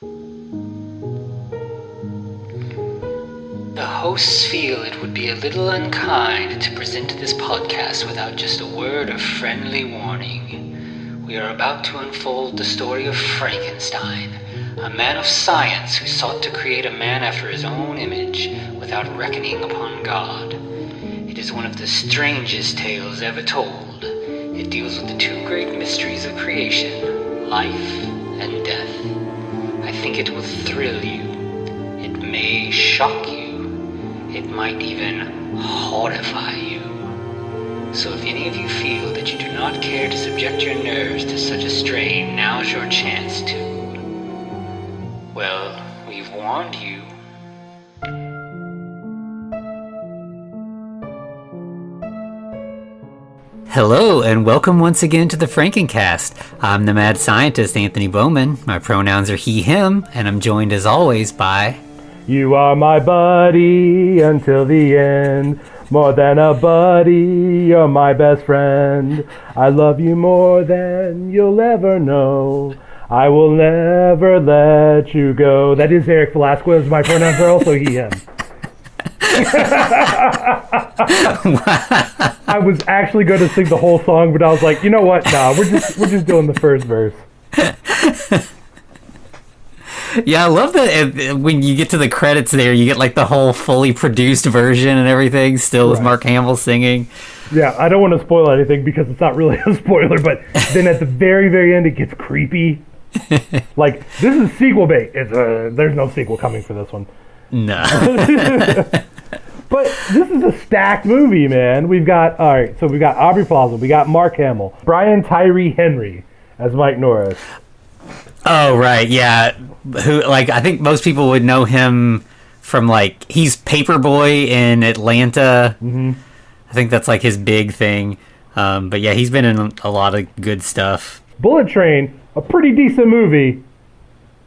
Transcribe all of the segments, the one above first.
The hosts feel it would be a little unkind to present this podcast without just a word of friendly warning. We are about to unfold the story of Frankenstein, a man of science who sought to create a man after his own image without reckoning upon God. It is one of the strangest tales ever told. It deals with the two great mysteries of creation, life and death. I think it will thrill you. It may shock you. It might even horrify you. So if any of you feel that you do not care to subject your nerves to such a strain, now's your chance to. Well, we've warned you. Hello, and welcome once again to the Frankencast. I'm the mad scientist, Anthony Bowman. My pronouns are he, him, and I'm joined as always by... You are my buddy until the end. More than a buddy, you're my best friend. I love you more than you'll ever know. I will never let you go. That is Eric Velasquez. My pronouns are also he, him. I was actually going to sing the whole song, but I was like, you know what? Nah, we're just doing the first verse. Yeah, I love that when you get to the credits there, you get like the whole fully produced version and everything, still with Mark Hamill singing. Yeah, I don't want to spoil anything because it's not really a spoiler, but then at the very, very end, it gets creepy. Like, this is sequel bait. There's no sequel coming for this one. No. But this is a stacked movie, man. We've got Aubrey Plaza, we got Mark Hamill, Brian Tyree Henry as Mike Norris. Oh, right, yeah. Who, like, I think most people would know him from, like, he's Paperboy in Atlanta. Mm-hmm. I think that's, like, his big thing. But, yeah, he's been in a lot of good stuff. Bullet Train, a pretty decent movie,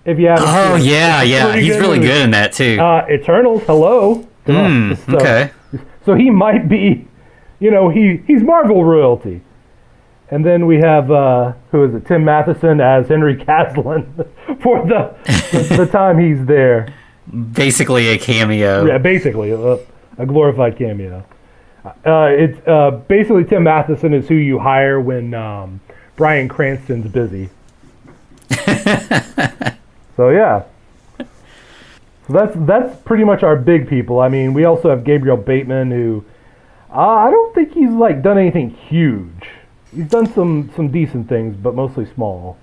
if you haven't seen it. Yeah. He's really good in that, too. Eternals, hello. Okay. So he might be, he's Marvel royalty. And then we have, Tim Matheson as Henry Caslin for the time he's there. Basically a cameo. Yeah, basically a glorified cameo. It's basically Tim Matheson is who you hire when Bryan Cranston's busy. So yeah. So that's pretty much our big people. I mean, we also have Gabriel Bateman, who I don't think he's like done anything huge. He's done some decent things, but mostly small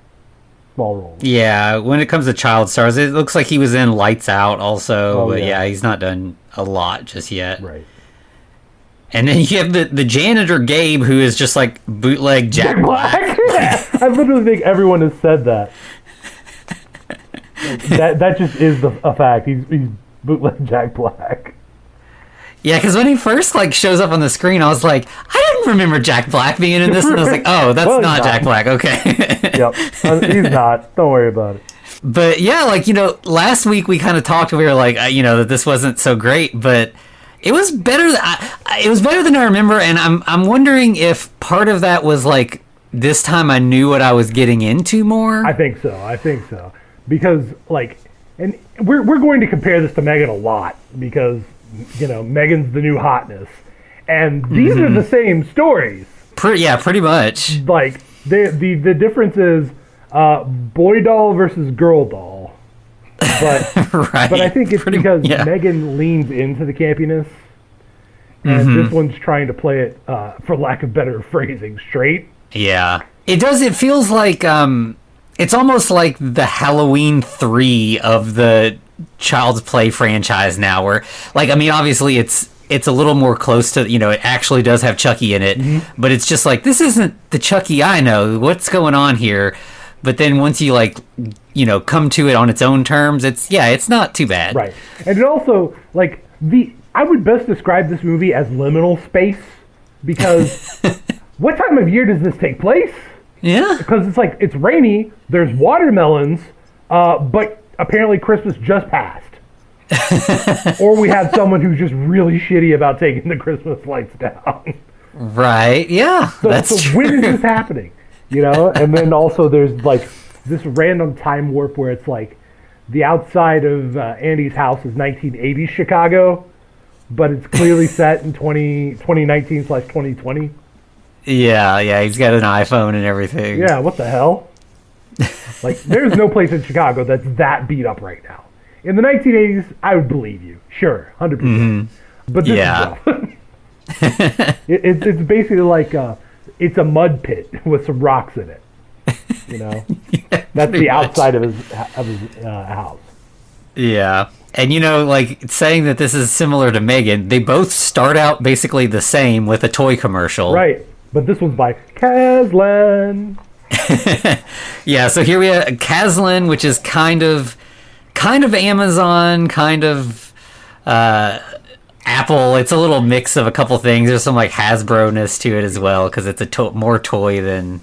roles. Yeah, when it comes to child stars, it looks like he was in Lights Out also, but yeah, he's not done a lot just yet. Right. And then you have the janitor Gabe, who is just like bootleg Jack Black. Yeah, I literally think everyone has said that. that just is a fact. He's bootleg Jack Black. Yeah, because when he first like shows up on the screen, I was like, I didn't remember Jack Black being in this, and I was like, oh, that's not Jack Black. Okay. Yep, he's not. Don't worry about it. But yeah, like last week we kind of talked. We were like, that this wasn't so great, but it was better. It was better than I remember, and I'm wondering if part of that was like this time I knew what I was getting into more. I think so. Because and we're going to compare this to Megan a lot because Megan's the new hotness, and these are the same stories. Pretty much. Like the difference is boy doll versus girl doll, but right. But I think it's because Megan leans into the campiness, and this one's trying to play it, for lack of better phrasing, straight. Yeah, it does. It feels like it's almost like the Halloween 3 of the Child's Play franchise now, where obviously it's a little more close to, it actually does have Chucky in it, but it's just like, this isn't the Chucky I know. What's going on here? But then once you come to it on its own terms, it's not too bad. Right. And it also I would best describe this movie as liminal space, because what time of year does this take place? Yeah. Because it's rainy, there's watermelons, but apparently Christmas just passed. Or we have someone who's just really shitty about taking the Christmas lights down. Right, yeah. So when is this happening? And then also there's this random time warp where it's the outside of Andy's house is 1980s Chicago, but it's clearly set in 2019/2020. Yeah, he's got an iPhone and everything. Yeah, what the hell? Like, there's no place in Chicago that's that beat up right now. In the 1980s, I would believe you. Sure, 100%. Mm-hmm. But this is rough. It's basically like it's a mud pit with some rocks in it. You know? Yeah, that's the much. outside of his house. Yeah. And, like, saying that this is similar to Megan, they both start out basically the same with a toy commercial. Right. But this one's by Kaslan. Yeah, so here we have Kaslan, which is kind of Amazon, kind of Apple. It's a little mix of a couple things. There's some like Hasbro-ness to it as well, because it's a more toy than...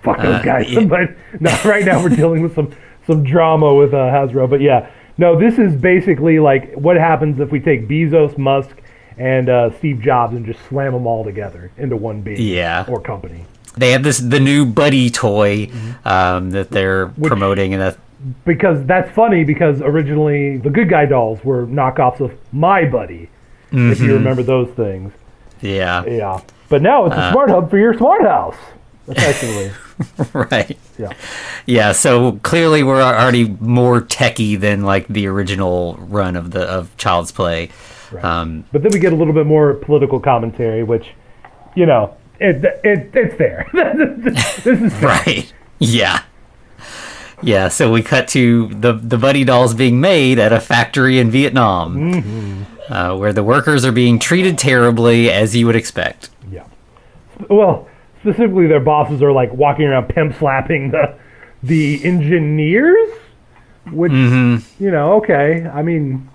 Fuck those guys. But no, right now we're dealing with some drama with Hasbro. But yeah, no, this is basically like what happens if we take Bezos, Musk, and Steve Jobs and just slam them all together into one big or company. They have the new Buddi toy that they're promoting, and because that's funny, because originally the good guy dolls were knockoffs of My Buddy, if you remember those things. Yeah. But now it's a smart hub for your smart house, effectively. Right. Yeah. So clearly we're already more techie than like the original run of Child's Play. Right. But then we get a little bit more political commentary, which, it's there. This is fair. Right. Yeah. So we cut to the Buddi dolls being made at a factory in Vietnam, where the workers are being treated terribly, as you would expect. Yeah. Well, specifically, their bosses are like walking around pimp slapping the engineers, which okay. I mean,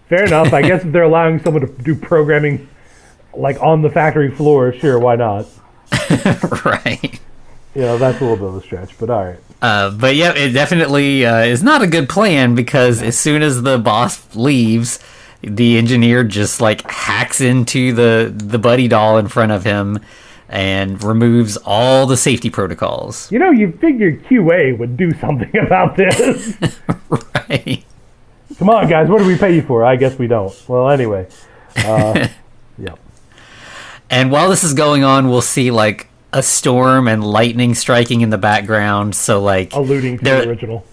fair enough. I guess if they're allowing someone to do programming like on the factory floor, sure, why not? Right. That's a little bit of a stretch, but all right. But yeah, it definitely is not a good plan, because as soon as the boss leaves, the engineer just like hacks into the Buddi doll in front of him and removes all the safety protocols. You figured QA would do something about this. Right. Come on, guys, what do we pay you for? I guess we don't. Well, anyway. Yep. And while this is going on, we'll see like a storm and lightning striking in the background. So like alluding to the original.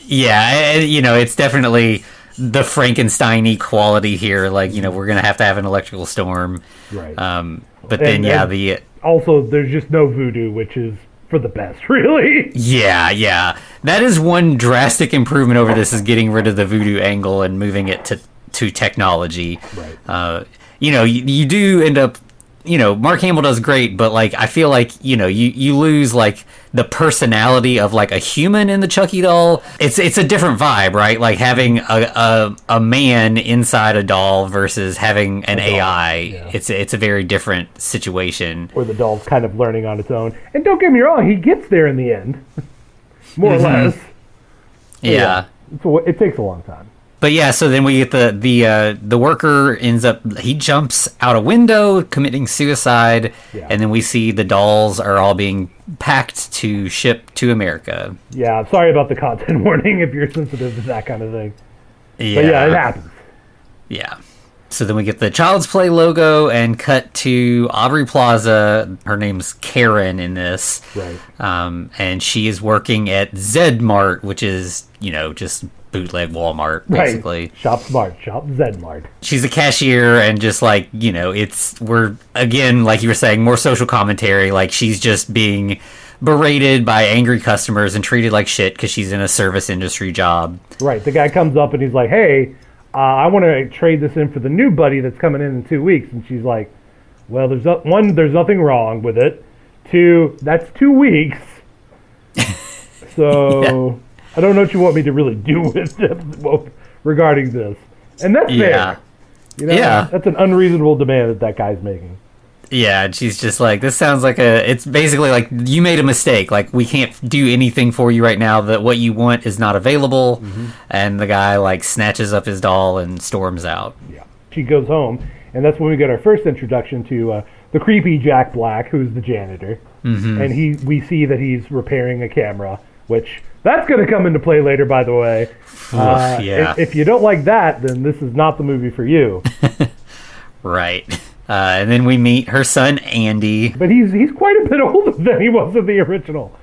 Yeah, it's definitely the Frankenstein-y quality here. Like, we're gonna have to have an electrical storm. Right. But then also there's just no voodoo, which is for the best, really. Yeah. That is one drastic improvement over this, is getting rid of the voodoo angle and moving it to technology. Right. You do end up, Mark Hamill does great, but like I feel like you lose like the personality of like a human in the Chucky doll. It's a different vibe, right? Like having a man inside a doll versus having an AI. Yeah. It's a very different situation. Or the doll's kind of learning on its own. And don't get me wrong, he gets there in the end, more or less. Yeah. It takes a long time. But yeah, so then we get the worker he jumps out a window committing suicide, and then we see the dolls are all being packed to ship to America. Yeah, sorry about the content warning if you're sensitive to that kind of thing. Yeah. But yeah, it happens. Yeah. So then we get the Child's Play logo and cut to Aubrey Plaza. Her name's Karen in this. Right. And she is working at Zedmart, which is, just bootleg Walmart, basically. Right. Shop smart, shop Zedmart. She's a cashier, and just like, we're, again, like you were saying, more social commentary. Like, she's just being berated by angry customers and treated like shit because she's in a service industry job. Right. The guy comes up and he's like, hey, I want to trade this in for the new Buddy that's coming in 2 weeks. And she's like, well, there's nothing wrong with it. 2, that's 2 weeks. So I don't know what you want me to really do with it regarding this. And that's fair. That's an unreasonable demand that guy's making. Yeah, and she's just like, this sounds like it's basically like, you made a mistake. Like, we can't do anything for you right now. That what you want is not available. Mm-hmm. And the guy, like, snatches up his doll and storms out. Yeah. She goes home, and that's when we get our first introduction to the creepy Jack Black, who's the janitor. Mm-hmm. And we see that he's repairing a camera, which That's going to come into play later, by the way. Yeah. If you don't like that, then this is not the movie for you. Right. And then we meet her son, Andy. But he's quite a bit older than he was in the original.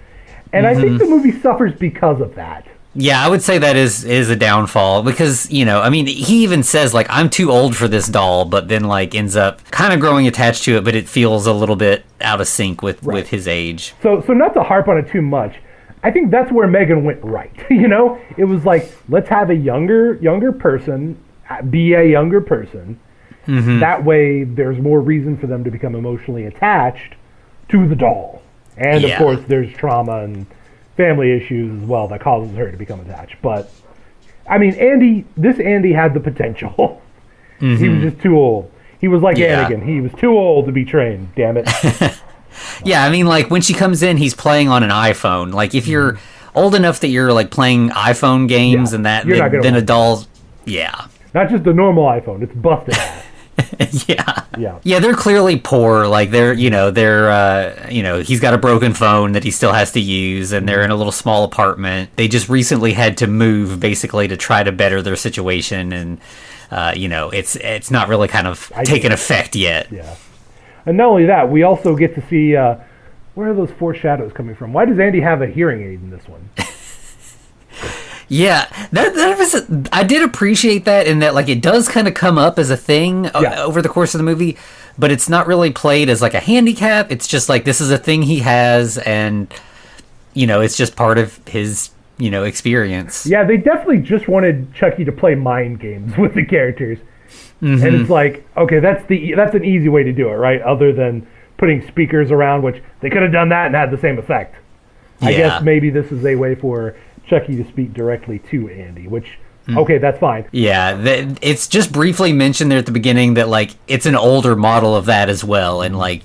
And I think the movie suffers because of that. Yeah, I would say that is a downfall because, you know, I mean, he even says, like, I'm too old for this doll, but then, like, ends up kind of growing attached to it, but it feels a little bit out of sync with his age. So not to harp on it too much, I think that's where Megan went right. You know, it was like, let's have a younger person be a younger person. Mm-hmm. That way, there's more reason for them to become emotionally attached to the doll. And, of course, there's trauma and family issues as well that causes her to become attached. But, I mean, Andy had the potential. Mm-hmm. He was just too old. He was like Anakin. He was too old to be trained, damn it. Yeah, I mean, like, when she comes in, he's playing on an iPhone. Like, if you're old enough that you're, like, playing iPhone games and that, then a doll's... Yeah. Not just a normal iPhone. It's busted out. Yeah, they're clearly poor. Like he's got a broken phone that he still has to use, and they're in a little small apartment. They just recently had to move, basically, to try to better their situation, and it's not really kind of taken effect yet. Yeah, and not only that, we also get to see where are those four shadows coming from? Why does Andy have a hearing aid in this one? Yeah, that was. I did appreciate that in that, like, it does kind of come up as a thing over the course of the movie, but it's not really played as like a handicap. It's just like this is a thing he has, and it's just part of his experience. Yeah, they definitely just wanted Chucky to play mind games with the characters, and it's like, okay, that's an easy way to do it, right? Other than putting speakers around, which they could have done that and had the same effect. I guess maybe this is a way for Chucky to speak directly to Andy, which, okay, that's fine. Yeah, it's just briefly mentioned there at the beginning that, like, it's an older model of that as well, and, like,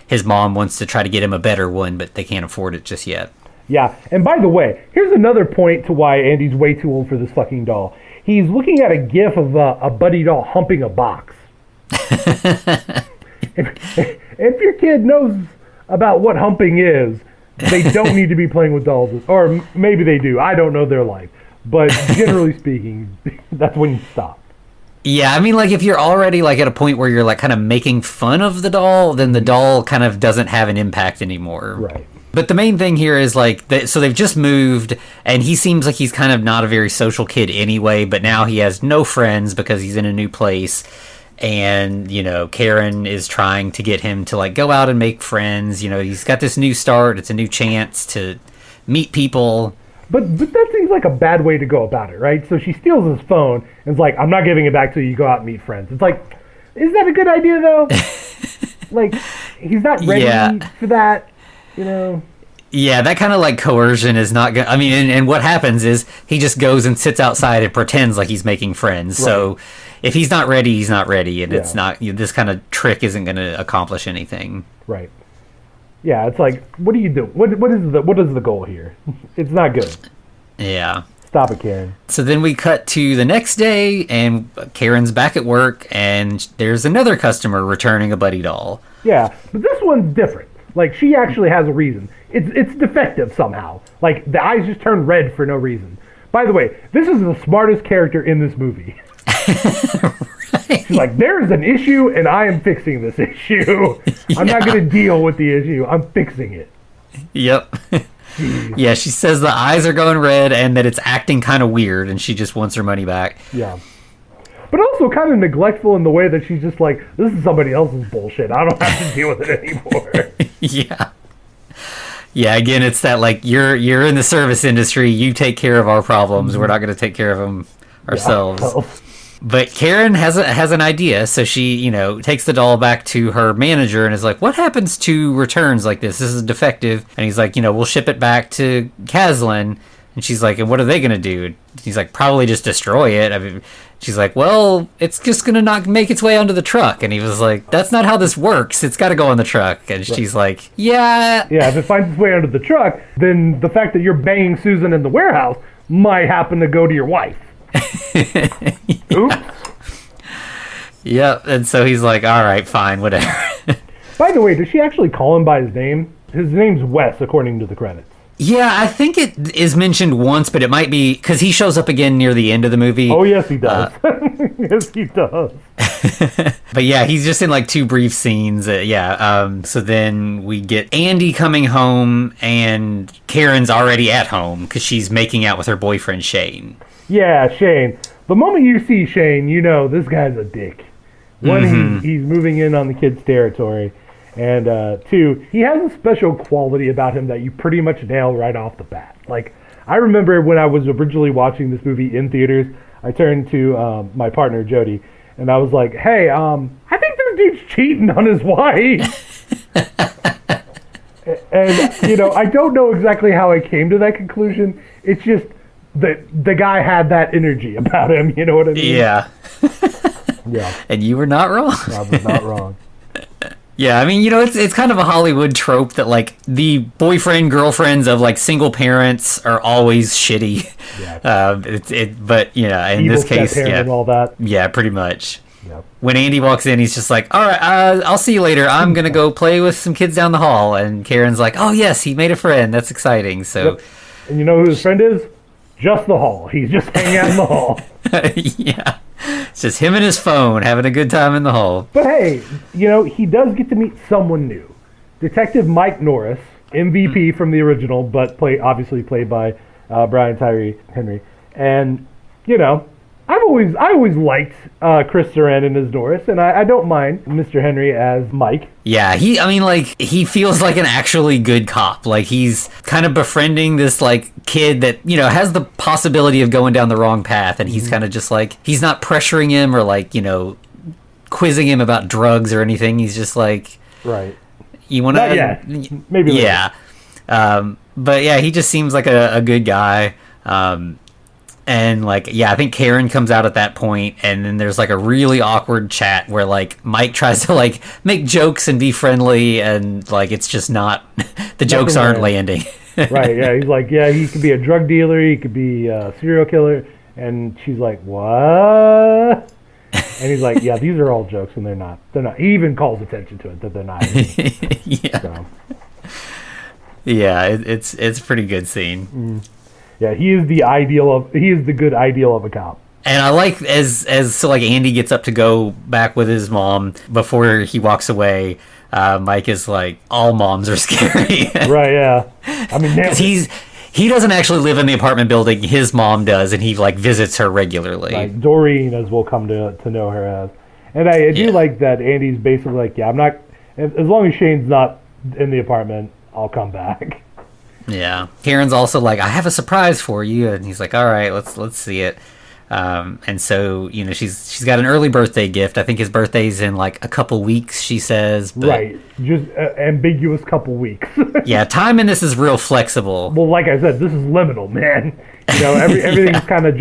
his mom wants to try to get him a better one, but they can't afford it just yet. Yeah, and by the way, here's another point to why Andy's way too old for this fucking doll. He's looking at a gif of a Buddy doll humping a box. if your kid knows about what humping is, they don't need to be playing with dolls, or maybe they do. I don't know their life, but generally speaking, that's when you stop. Yeah, I mean, like, if you're already, like, at a point where you're, like, kind of making fun of the doll, then the doll kind of doesn't have an impact anymore. Right. But the main thing here is, like, so they've just moved, and he seems like he's kind of not a very social kid anyway, but now he has no friends because he's in a new place. And, Karen is trying to get him to, like, go out and make friends. He's got this new start. It's a new chance to meet people. But that seems like a bad way to go about it, right? So she steals his phone and is like, I'm not giving it back till you go out and meet friends. It's like, is that a good idea, though? Like, he's not ready for that, Yeah, that kind of, like, coercion is not good. I mean, and what happens is he just goes and sits outside and pretends like he's making friends. Right. So if he's not ready, he's not ready, and it's not, this kind of trick isn't going to accomplish anything. Right. Yeah, it's like, what do you do? What is the goal here? It's not good. Yeah. Stop it, Karen. So then we cut to the next day, and Karen's back at work, and there's another customer returning a Buddy doll. Yeah, but this one's different. Like, she actually has a reason. It's defective somehow. Like, the eyes just turn red for no reason. By the way, this is the smartest character in this movie. Right. She's like, there's an issue, and I am fixing this issue. I'm not going to deal with the issue. I'm fixing it. Yep. Yeah, she says the eyes are going red and that it's acting kind of weird, and she just wants her money back. Yeah. But also kind of neglectful in the way that she's just like, this is somebody else's bullshit. I don't have to deal with it anymore. Yeah. Yeah, again, it's that, like, you're in the service industry. You take care of our problems. We're not going to take care of them ourselves. Yeah. But Karen has an idea, so she, takes the doll back to her manager and is like, what happens to returns like this? This is defective. And he's like, we'll ship it back to Caslin. And she's like, and what are they going to do? He's like, probably just destroy it. I mean, she's like, well, it's just going to not make its way onto the truck. And he was like, that's not how this works. It's got to go on the truck. And she's like, yeah. Yeah, if it finds its way onto the truck, then the fact that you're banging Susan in the warehouse might happen to go to your wife. Oops. Yep, and so he's like, all right, fine, whatever. By the way, does she actually call him by his name? His name's Wes, according to the credits. Yeah, I think it is mentioned once, but it might be because he shows up again near the end of the movie. Oh, yes, he does. Yes, he does. But yeah, he's just in like 2 brief scenes. So then we get Andy coming home, and Karen's already at home because she's making out with her boyfriend, Shane. Yeah, Shane. The moment you see Shane, you know this guy's a dick. One, he's moving in on the kid's territory. And 2, he has a special quality about him that you pretty much nail right off the bat. Like, I remember when I was originally watching this movie in theaters, I turned to my partner, Jody, and I was like, hey, I think this dude's cheating on his wife. And, you know, I don't know exactly how I came to that conclusion. It's just that the guy had that energy about him, you know what I mean? Yeah. Yeah. And you were not wrong. I was not wrong. Yeah, I mean, you know, it's kind of a Hollywood trope that, like, the boyfriend, girlfriends of, like, single parents are always shitty. Yeah. But, you know, in Evil this case, step-parent and all that. Yeah, pretty much. Yep. When Andy walks in, he's just like, all right, I'll see you later. I'm going to go play with some kids down the hall. And Karen's like, oh, yes, he made a friend. That's exciting. So, Yep. And you know who his friend is? Just the hall. He's just hanging out in the hall. Yeah. It's just him and his phone having a good time in the hall. But hey, you know, he does get to meet someone new. Detective Mike Norris, MVP from the original, but obviously played by Brian Tyree Henry. And, you know, I always liked Chris Sarandon as Norris, and I don't mind Mr. Henry as Mike. Yeah, he feels like an actually good cop. Like, he's kind of befriending this, like, kid that, you know, has the possibility of going down the wrong path, and he's kind of just like, he's not pressuring him or, like, you know, quizzing him about drugs or anything. He's just like, right. You want to... Not yet. Maybe later. Yeah. But yeah, he just seems like a good guy. And, like, yeah, I think Karen comes out at that point, and then there's, like, a really awkward chat where, like, Mike tries to, like, make jokes and be friendly, and, like, it's just not... the jokes aren't landing. Right, yeah, he's like, yeah, he could be a drug dealer, he could be a serial killer, and she's like, what? And he's like, yeah, these are all jokes, and they're not. He even calls attention to it, that they're not. Yeah. So. Yeah, it's a pretty good scene. Mm. Yeah, he is the good ideal of a cop. And I like so like Andy gets up to go back with his mom before he walks away. Mike is like, all moms are scary. Right? Yeah. I mean, he doesn't actually live in the apartment building. His mom does, and he like visits her regularly. Like Doreen, as we'll come to know her as. And I do like that Andy's basically like, yeah, I'm not, as long as Shane's not in the apartment, I'll come back. Yeah. Karen's also like, I have a surprise for you, and he's like, all right, let's see it. And so, you know, she's got an early birthday gift. I think his birthday's in like a couple weeks, she says. But, right. Just ambiguous couple weeks. Yeah, time in this is real flexible. Well, like I said, this is liminal, man. You know, everything's kind of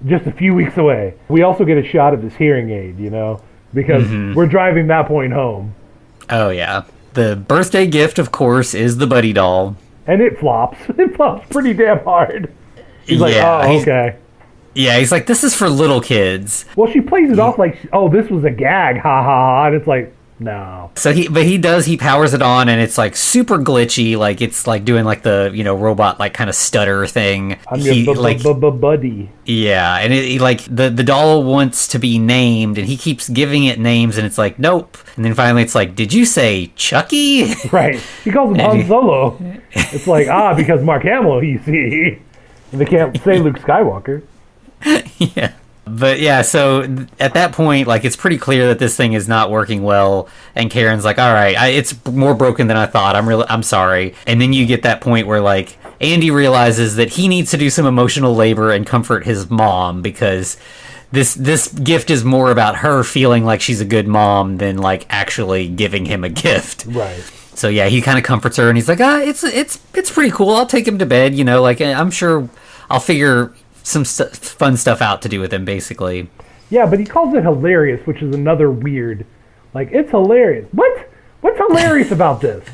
just a few weeks away. We also get a shot of his hearing aid, you know, because we're driving that point home. Oh, yeah. The birthday gift, of course, is the Buddi doll. And it flops. It flops pretty damn hard. He's like, oh, okay. Yeah, he's like, this is for little kids. Well, she plays it off like, oh, this was a gag, ha ha ha, and it's like, no. So he powers it on, and it's like super glitchy, like it's like doing like the, you know, robot like kind of stutter thing. I'm your buddy. Yeah, and it like the doll wants to be named, and he keeps giving it names, and it's like, nope. And then finally it's like, did you say Chucky? Right. He calls him Han Solo. It's like, because Mark Hamill, you see. And they can't say Luke Skywalker. Yeah. But yeah, so at that point, like, it's pretty clear that this thing is not working well, and Karen's like, all right, it's more broken than I thought. I'm sorry. And then you get that point where, like, Andy realizes that he needs to do some emotional labor and comfort his mom, because this gift is more about her feeling like she's a good mom than, like, actually giving him a gift. Right. So yeah, he kind of comforts her, and he's like, it's pretty cool. I'll take him to bed, you know, like, I'm sure I'll figure some fun stuff out to do with him, basically. Yeah, but he calls it hilarious, which is another weird, like, it's hilarious. What's hilarious about this?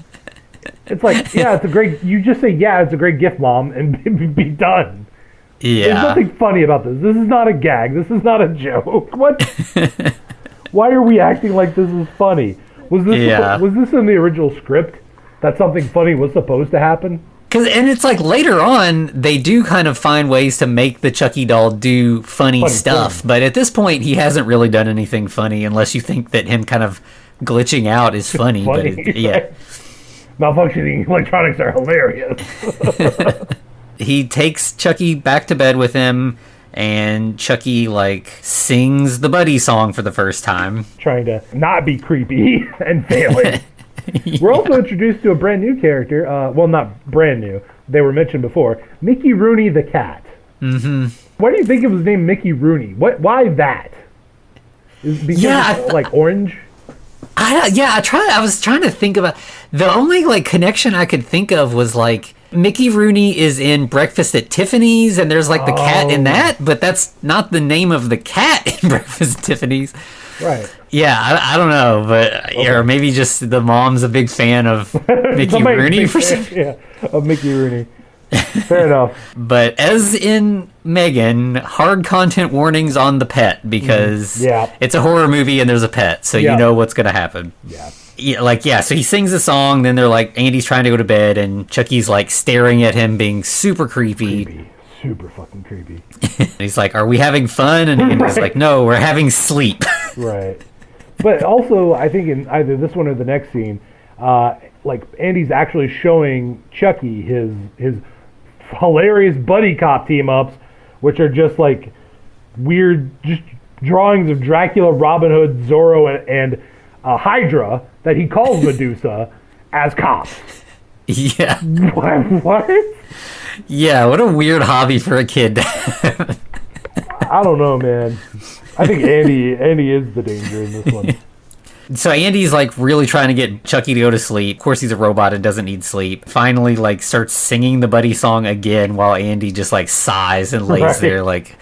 It's like, yeah, it's a great, you just say, yeah, it's a great gift, Mom, and be done. Yeah. There's nothing funny about this. This is not a gag. This is not a joke. What? Why are we acting like this is funny? Was this in the original script that something funny was supposed to happen? And it's like later on, they do kind of find ways to make the Chucky doll do funny stuff. But at this point, he hasn't really done anything funny unless you think that him kind of glitching out is funny. But yeah. Malfunctioning electronics are hilarious. He takes Chucky back to bed with him, and Chucky, like, sings the Buddi Song for the first time. Trying to not be creepy and failing. We're also introduced to a brand new character. Well, not brand new. They were mentioned before. Mickey Rooney the cat. Mm-hmm. Why do you think it was named Mickey Rooney? Why that? Is it because it's, like, orange? I was trying to think about... The only, like, connection I could think of was, like, Mickey Rooney is in Breakfast at Tiffany's, and there's, like, the cat in that, but that's not the name of the cat in Breakfast at Tiffany's. Right. Yeah, I don't know, but or maybe just the mom's a big fan of Mickey Rooney for some. Yeah, of Mickey Rooney. Fair enough. But as in Megan, hard content warnings on the pet because it's a horror movie and there's a pet, so you know what's gonna happen. Yeah. So he sings a song, then they're like, Andy's trying to go to bed, and Chucky's like staring at him, being super creepy. Super fucking creepy. And he's like, "Are we having fun?" And Andy's like, "No, we're having sleep." Right. But also, I think in either this one or the next scene, like Andy's actually showing Chucky his hilarious buddy cop team ups, which are just like weird just drawings of Dracula, Robin Hood, Zorro, and Hydra that he calls Medusa as cops. Yeah. What? Yeah, what a weird hobby for a kid to have. I don't know, man. I think Andy is the danger in this one. So Andy's like really trying to get Chucky to go to sleep. Of course, he's a robot and doesn't need sleep. Finally, like starts singing the Buddi Song again while Andy just like sighs and lays there like,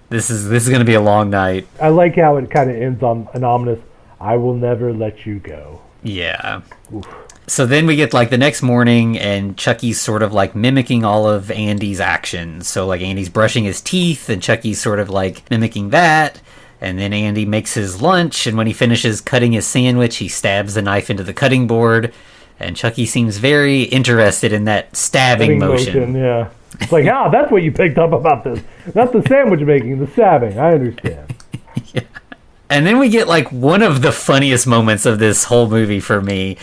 this is gonna be a long night. I like how it kind of ends on an ominous, "I will never let you go." Yeah. Oof. So then we get like the next morning and Chucky's sort of like mimicking all of Andy's actions. So like Andy's brushing his teeth and Chucky's sort of like mimicking that. And then Andy makes his lunch, and when he finishes cutting his sandwich, he stabs the knife into the cutting board. And Chucky seems very interested in that stabbing motion. Yeah. It's like, that's what you picked up about this. Not the sandwich making, the stabbing. I understand. Yeah. And then we get like one of the funniest moments of this whole movie for me.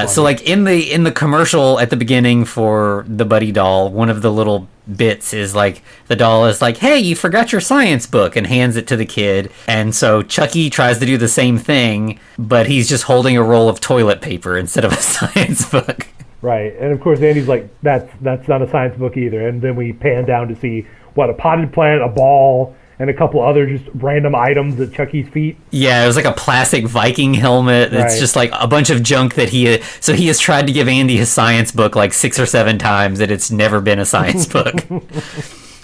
So like in the commercial at the beginning for the Buddi doll, one of the little bits is like the doll is like, "Hey, you forgot your science book," and hands it to the kid. And so Chucky tries to do the same thing, but he's just holding a roll of toilet paper instead of a science book. Right. And of course Andy's like, that's not a science book either. And then we pan down to see a potted plant, a ball, and a couple other just random items at Chucky's feet. Yeah, it was like a plastic Viking helmet. It's just like a bunch of junk that he has tried to give Andy his science book like 6 or 7 times, and it's never been a science book.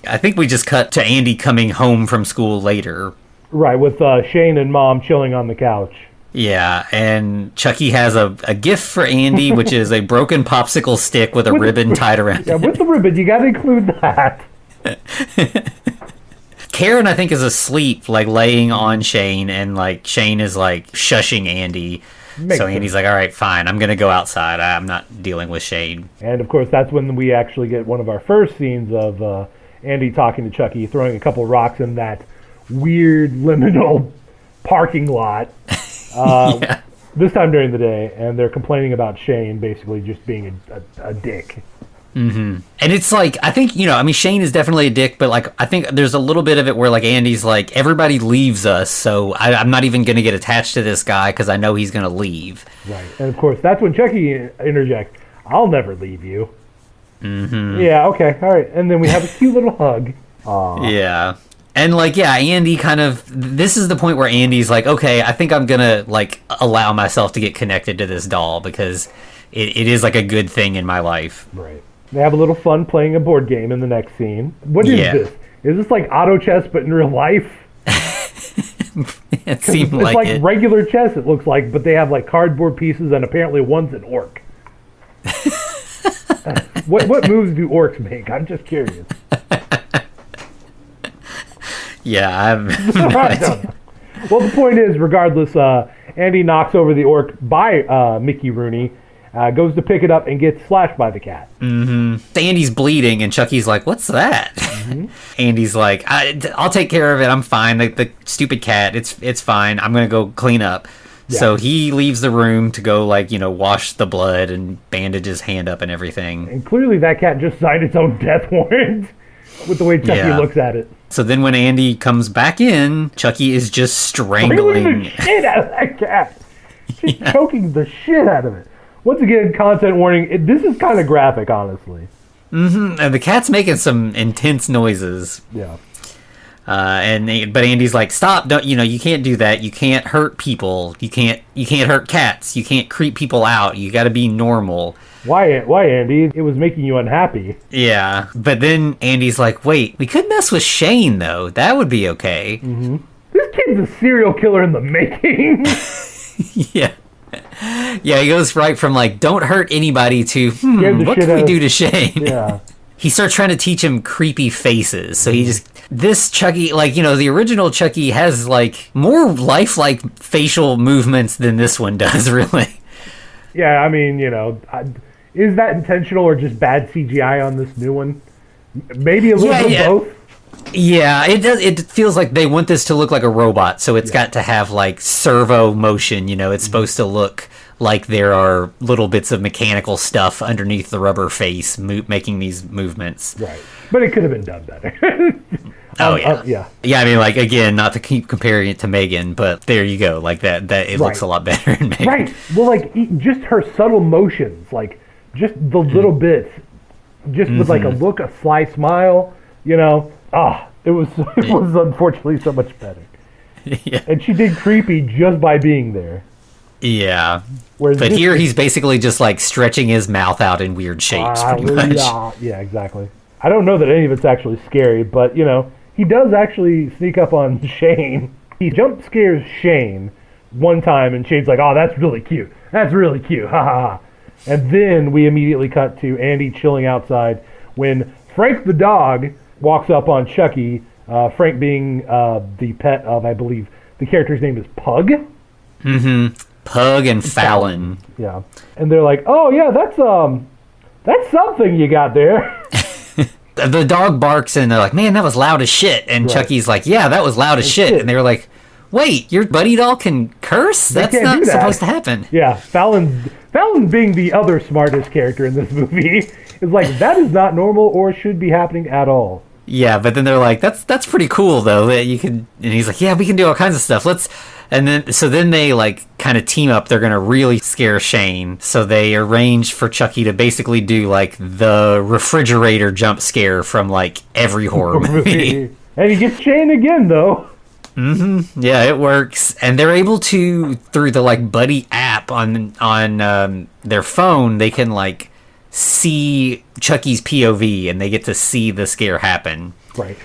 I think we just cut to Andy coming home from school later. Right, with Shane and Mom chilling on the couch. Yeah, and Chucky has a gift for Andy, which is a broken popsicle stick with a ribbon tied around it. Yeah, with the ribbon, you got to include that. Karen, I think, is asleep, like laying on Shane, and like Shane is like shushing Andy. So Andy's like, "All right, fine, I'm gonna go outside. I'm not dealing with Shane." And of course, that's when we actually get one of our first scenes of Andy talking to Chucky, throwing a couple rocks in that weird liminal parking lot. This time during the day, and they're complaining about Shane basically just being a dick. Mm-hmm. And it's like, I think, Shane is definitely a dick, but like, I think there's a little bit of it where like Andy's like, everybody leaves us, so I'm not even going to get attached to this guy because I know he's going to leave. Right. And of course, that's when Chucky interjects, "I'll never leave you." Mm-hmm. Yeah, okay, all right. And then we have a cute little hug. Aww. Yeah. And like, Andy this is the point where Andy's like, okay, I think I'm going to like allow myself to get connected to this doll because it is like a good thing in my life. Right. They have a little fun playing a board game in the next scene. What is this? Is this like auto chess but in real life? It seemed it's like regular chess, it looks like, but they have like cardboard pieces, and apparently one's an orc. What moves do orcs make? I'm just curious. Yeah, I'm Well, the point is, regardless, Andy knocks over the orc by Mickey Rooney, goes to pick it up and gets slashed by the cat. Andy's bleeding, and Chucky's like, "What's that?" Andy's like, "I'll take care of it. I'm fine. The stupid cat. It's fine. I'm gonna go clean up." Yeah. So he leaves the room to go, like, wash the blood and bandage his hand up and everything. And clearly that cat just signed its own death warrant with the way Chucky looks at it. So then when Andy comes back in, Chucky is just strangling the shit out of that cat. She's choking the shit out of it. Once again, content warning. This is kind of graphic, honestly. And the cat's making some intense noises. Yeah. But Andy's like, "Stop! Don't you can't do that. You can't hurt people. You can't hurt cats. You can't creep people out. You got to be normal." Why, Andy? It was making you unhappy. Yeah, but then Andy's like, "Wait, we could mess with Shane though. That would be okay." This kid's a serial killer in the making. Yeah. Yeah, he goes right from like, "Don't hurt anybody" to, what can we do to Shane? Yeah. He starts trying to teach him creepy faces. So this Chucky, the original Chucky has like more lifelike facial movements than this one does, really. Yeah, I mean, is that intentional or just bad CGI on this new one? Maybe a little bit of both. Yeah, it does. It feels like they want this to look like a robot, so it's got to have like servo motion. It's supposed to look like there are little bits of mechanical stuff underneath the rubber face making these movements. Right, but it could have been done better. Yeah. I mean, like, again, not to keep comparing it to Megan, but there you go. Like that it looks a lot better in Megan. Right. Well, like just her subtle motions, like just the little bits, just with like a look, a sly smile. It was unfortunately so much better. Yeah. And she did creepy just by being there. Yeah. But here he's basically just like stretching his mouth out in weird shapes, pretty much. Yeah, exactly. I don't know that any of it's actually scary, but he does actually sneak up on Shane. He jump scares Shane one time, and Shane's like, "Oh, that's really cute. That's really cute. Ha ha ha." And then we immediately cut to Andy chilling outside when Frank the dog walks up on Chucky. Frank being the pet of, I believe, the character's name is Pug. Pug and Fallon. Yeah. And they're like, "Oh yeah, that's something you got there." The dog barks and they're like, "Man, that was loud as shit." And Chucky's like, "Yeah, that was loud as shit." And they were like, "Wait, your buddy doll can curse? That's not supposed to happen." Yeah, Fallon being the other smartest character in this movie is like, that is not normal or should be happening at all. Yeah, but then they're like, that's pretty cool though that you can. And he's like, "Yeah, we can do all kinds of stuff. Let's." And then they like kind of team up. They're gonna really scare Shane. So they arrange for Chucky to basically do like the refrigerator jump scare from like every horror movie. And he gets Shane again though. Yeah, it works. And they're able to, through the like Buddi app on their phone, they can like see Chucky's POV and they get to see the scare happen. Right.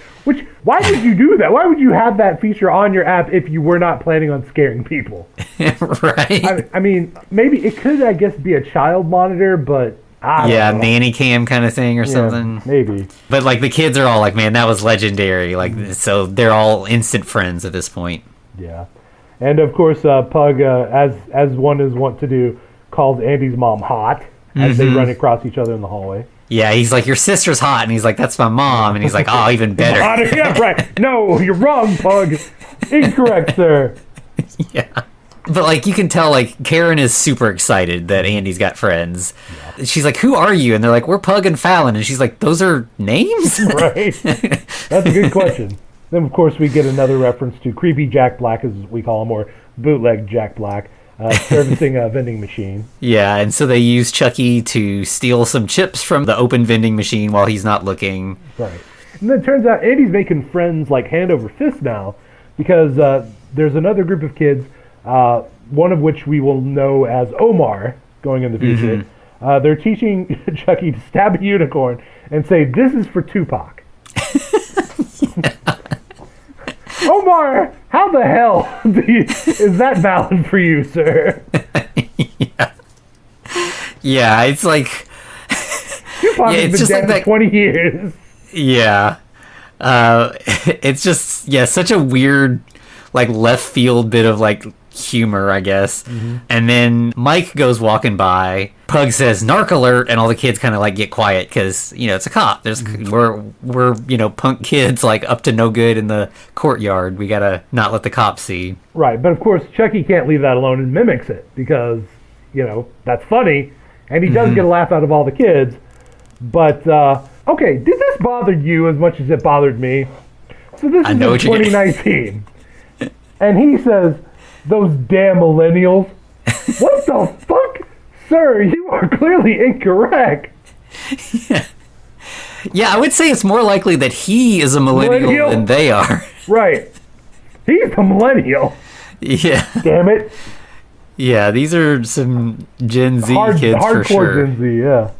Why would you do that? Why would you have that feature on your app if you were not planning on scaring people? Right. I mean, maybe it could, I guess, be a child monitor, but I don't know. Nanny cam kind of thing or something. Maybe. But like the kids are all like, "Man, that was legendary." Like, so they're all instant friends at this point. Yeah. And of course, Pug, as one is wont to do, calls Andy's mom hot as they run across each other in the hallway. Yeah, he's like, "Your sister's hot," and he's like, "That's my mom," and he's like, "Oh, even better." Yeah, right. No, you're wrong, Pug. Incorrect, sir. Yeah. But like you can tell, like Karen is super excited that Andy's got friends. Yeah. She's like, "Who are you?" And they're like, "We're Pug and Fallon," and she's like, "Those are names?" Right. That's a good question. Then of course we get another reference to creepy Jack Black, as we call him, or bootleg Jack Black. Servicing a vending machine. Yeah, and so they use Chucky to steal some chips from the open vending machine while he's not looking. Right. And then it turns out Andy's making friends like hand over fist now because there's another group of kids, one of which we will know as Omar going in the future. They're teaching Chucky to stab a unicorn and say, "This is for Tupac." Omar, how the hell is that valid for you, sir? Yeah, it's like... Tupac has been dead for 20 years. Yeah. It's just, such a weird, like, left field bit of, like, humor, I guess. And then Mike goes walking by. Pug says, "Narc alert," and all the kids kind of like get quiet because, you know, it's a cop. We're you know, punk kids like up to no good in the courtyard. We gotta not let the cops see. Right, but of course Chucky can't leave that alone and mimics it because, you know, that's funny, and he does get a laugh out of all the kids. But okay, did this bother you as much as it bothered me? So this is in 2019, and he says, "Those damn millennials." What the fuck? Sir, you are clearly incorrect. Yeah, I would say it's more likely that he is a millennial than they are. Right. He's a millennial. Yeah. Damn it. Yeah, these are some Gen Z kids for sure. Hardcore Gen Z, yeah.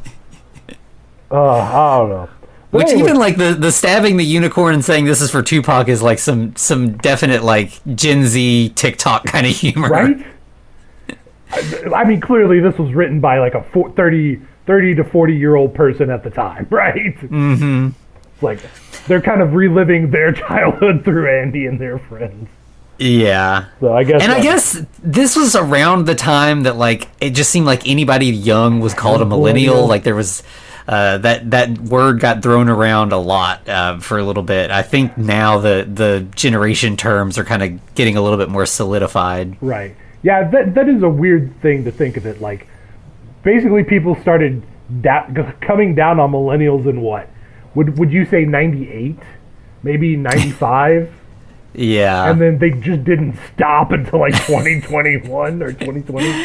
I don't know. But Which even like the stabbing the unicorn and saying this is for Tupac is like some definite like Gen Z TikTok kind of humor. Right? I mean, clearly this was written by like a 30 to 40-year-old person at the time, right? Mm-hmm. It's like they're kind of reliving their childhood through Andy and their friends. Yeah. So I guess this was around the time that like it just seemed like anybody young was called a millennial. Like there was that word got thrown around a lot for a little bit. I think now the generation terms are kind of getting a little bit more solidified. Right. Yeah, that is a weird thing to think of it. Like, basically people started coming down on millennials in what? Would you say 98? Maybe 95? Yeah. And then they just didn't stop until like 2021 or 2020?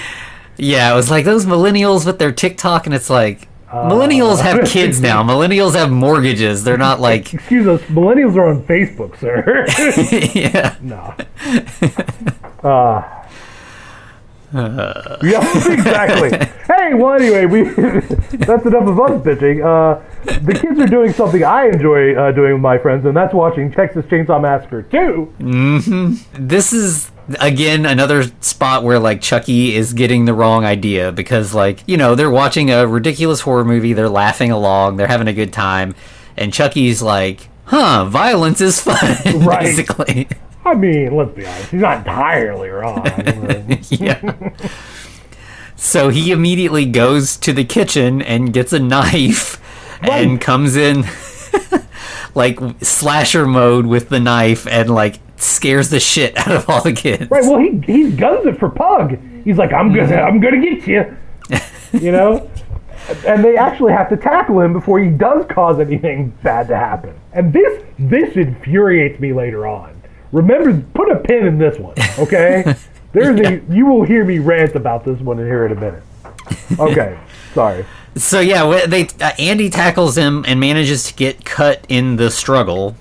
Yeah, it was like those millennials with their TikTok, and it's like, millennials have kids now. Millennials have mortgages. They're not like... Excuse us, millennials are on Facebook, sir. Yeah. No. Yeah, exactly. Hey, well, anyway, that's enough of us bitching. The kids are doing something I enjoy doing with my friends, and that's watching Texas Chainsaw Massacre 2. Mm-hmm. This is, again, another spot where, like, Chucky is getting the wrong idea because, like, you know, they're watching a ridiculous horror movie, they're laughing along, they're having a good time, and Chucky's like, violence is fun, right. Basically. I mean, let's be honest, he's not entirely wrong. Yeah. So he immediately goes to the kitchen and gets a knife and comes in like slasher mode with the knife and like scares the shit out of all the kids. Right, well he guns it for Pug. He's like, I'm gonna get you. You know? And they actually have to tackle him before he does cause anything bad to happen. And this infuriates me later on. Remember, put a pin in this one, okay? You will hear me rant about this one here in a minute. Okay, sorry. So yeah, Andy tackles him and manages to get cut in the struggle,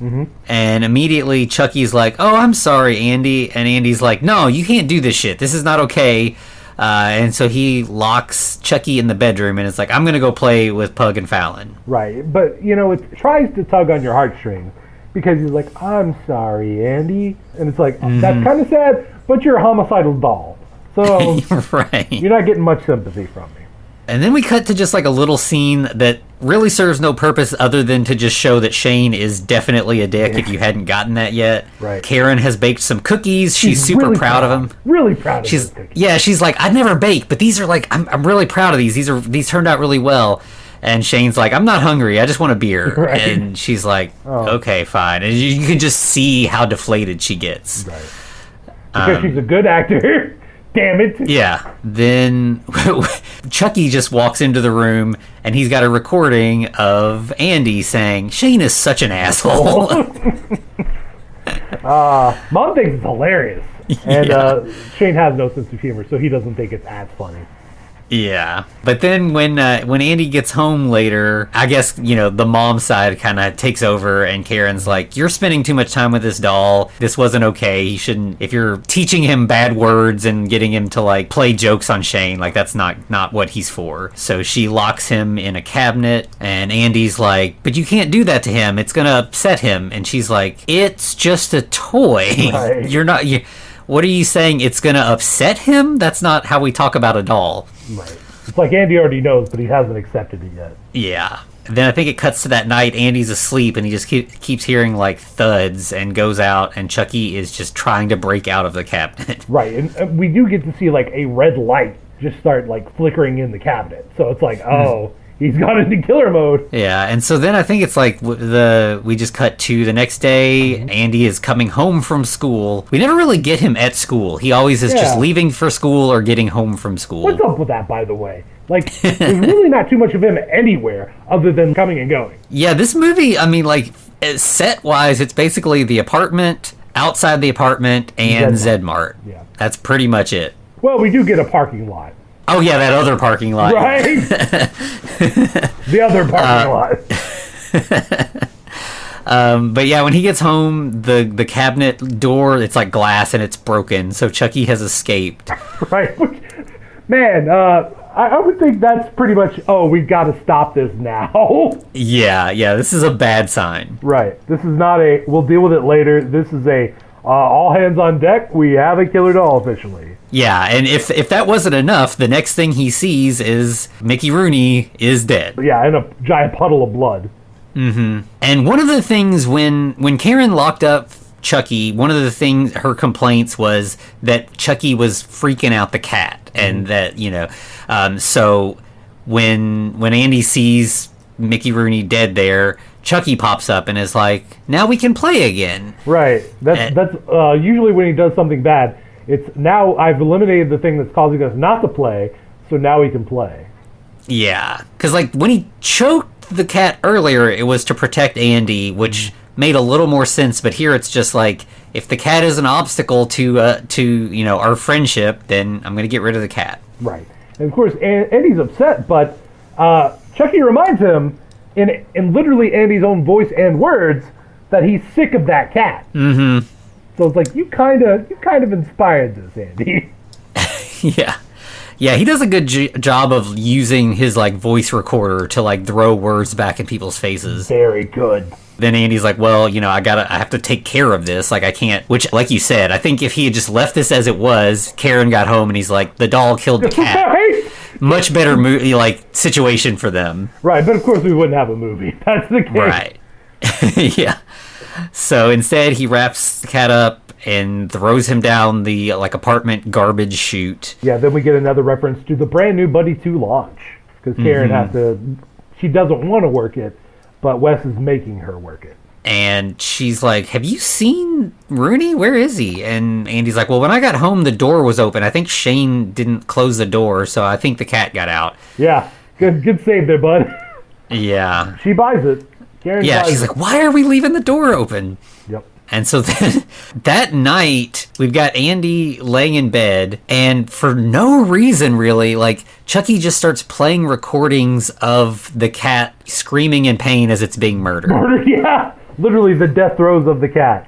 and immediately Chucky's like, "Oh, I'm sorry, Andy," and Andy's like, "No, you can't do this shit. This is not okay." And so he locks Chucky in the bedroom, and it's like, "I'm gonna go play with Pug and Fallon." Right, but you know, it tries to tug on your heartstrings. Because he's like, "I'm sorry, Andy." And it's like, that's kind of sad, but you're a homicidal doll. So right. You're not getting much sympathy from me. And then we cut to just like a little scene that really serves no purpose other than to just show that Shane is definitely a dick if you hadn't gotten that yet. Right. Karen has baked some cookies. She's super really proud of him. Really proud of those cookies. Yeah, she's like, "I'd never bake, but these are like, I'm really proud of these. These turned out really well." And Shane's like, "I'm not hungry. I just want a beer." Right. And she's like, "Okay, fine." And you can just see how deflated she gets. Right. Because she's a good actor. Damn it. Yeah. Then Chucky just walks into the room, and he's got a recording of Andy saying, "Shane is such an asshole." Mom thinks it's hilarious. And Shane has no sense of humor, so he doesn't think it's as funny. Yeah, but then when Andy gets home later, I guess, you know, the mom side kind of takes over, and Karen's like, "You're spending too much time with this doll. This wasn't okay. He shouldn't. If you're teaching him bad words and getting him to like play jokes on Shane, like that's not what he's for." So she locks him in a cabinet, and Andy's like, "But you can't do that to him. It's gonna upset him." And she's like, "It's just a toy. Right. You're not." What are you saying? It's going to upset him? That's not how we talk about a doll. Right. It's like Andy already knows, but he hasn't accepted it yet. Yeah. Then I think it cuts to that night. Andy's asleep, and he just keeps hearing like thuds, and goes out, and Chucky is just trying to break out of the cabinet. Right, and we do get to see like a red light just start like flickering in the cabinet. So it's like, oh, he's gone into killer mode. Yeah, and so then I think it's like we just cut to the next day. Andy is coming home from school. We never really get him at school. He always is just leaving for school or getting home from school. What's up with that, by the way? Like, there's really not too much of him anywhere other than coming and going. Yeah, this movie, I mean, like, set-wise, it's basically the apartment, outside the apartment, and Zedmart. Yeah. That's pretty much it. Well, we do get a parking lot. Oh, yeah, that other parking lot. Right? The other parking lot. But yeah, when he gets home, the cabinet door, it's like glass and it's broken, so Chucky has escaped. Right. Man, I would think that's pretty much, we've got to stop this now. Yeah, this is a bad sign. Right. This is not we'll deal with it later. This is all hands on deck, we have a killer doll officially. Yeah, and if that wasn't enough, the next thing he sees is Mickey Rooney is dead. Yeah, in a giant puddle of blood. Mm-hmm. And one of the things when Karen locked up Chucky, one of the things, her complaints was that Chucky was freaking out the cat, and that, so when Andy sees Mickey Rooney dead there, Chucky pops up and is like, now we can play again. Right. That's usually when he does something bad. It's now I've eliminated the thing that's causing us not to play, so now we can play. Yeah, because like when he choked the cat earlier, it was to protect Andy, which made a little more sense. But here it's just like, if the cat is an obstacle to our friendship, then I'm gonna get rid of the cat. Right, and of course Andy's upset, but Chucky reminds him in literally Andy's own voice and words that he's sick of that cat. Mm-hmm. So it's like you kind of inspired this, Andy. Yeah, he does a good job of using his like voice recorder to like throw words back in people's faces. Very good. Then Andy's like, well, I have to take care of this. Like I can't. Which, like you said, I think if he had just left this as it was, Karen got home and he's like, the doll killed the cat. Right? Much better situation for them. Right, but of course we wouldn't have a movie. That's the case. Right. Yeah. So instead, he wraps the cat up and throws him down the apartment garbage chute. Yeah, then we get another reference to the brand new Buddi 2 launch, because Karen she doesn't want to work it, but Wes is making her work it. And she's like, have you seen Rooney? Where is he? And Andy's like, well, when I got home, the door was open. I think Shane didn't close the door, so I think the cat got out. Yeah, good save there, bud. Yeah. She buys it. She's like, why are we leaving the door open? Yep. And so then that night, we've got Andy laying in bed, and for no reason really, like Chucky just starts playing recordings of the cat screaming in pain as it's being murdered. Yeah. Literally the death throes of the cat.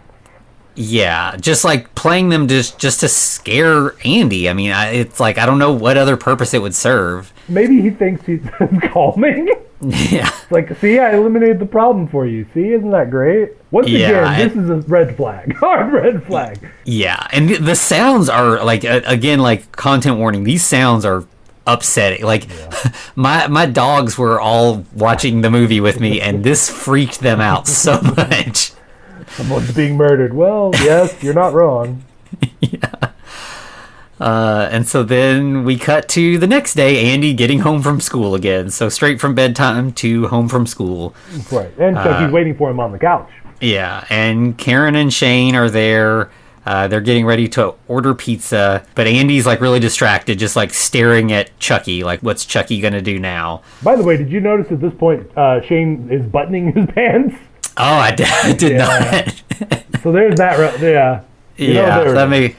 Yeah, just like playing them just to scare Andy. I mean, it's like, I don't know what other purpose it would serve. Maybe he thinks he's calming. Yeah. Like, see, I eliminated the problem for you. See, isn't that great? Once again, this is a red flag. Hard red flag. Yeah, and the sounds are, like, again, like, content warning, these sounds are upsetting. Like, my dogs were all watching the movie with me, and this freaked them out so much. Someone's being murdered. Well, yes, you're not wrong. Yeah. And so then we cut to the next day, Andy getting home from school again. So straight from bedtime to home from school. Right. And Chucky's waiting for him on the couch. Yeah. And Karen and Shane are there. They're getting ready to order pizza. But Andy's like really distracted, just like staring at Chucky. Like, what's Chucky going to do now? By the way, did you notice at this point Shane is buttoning his pants? Oh, I did not. So there's that. Yeah. That may...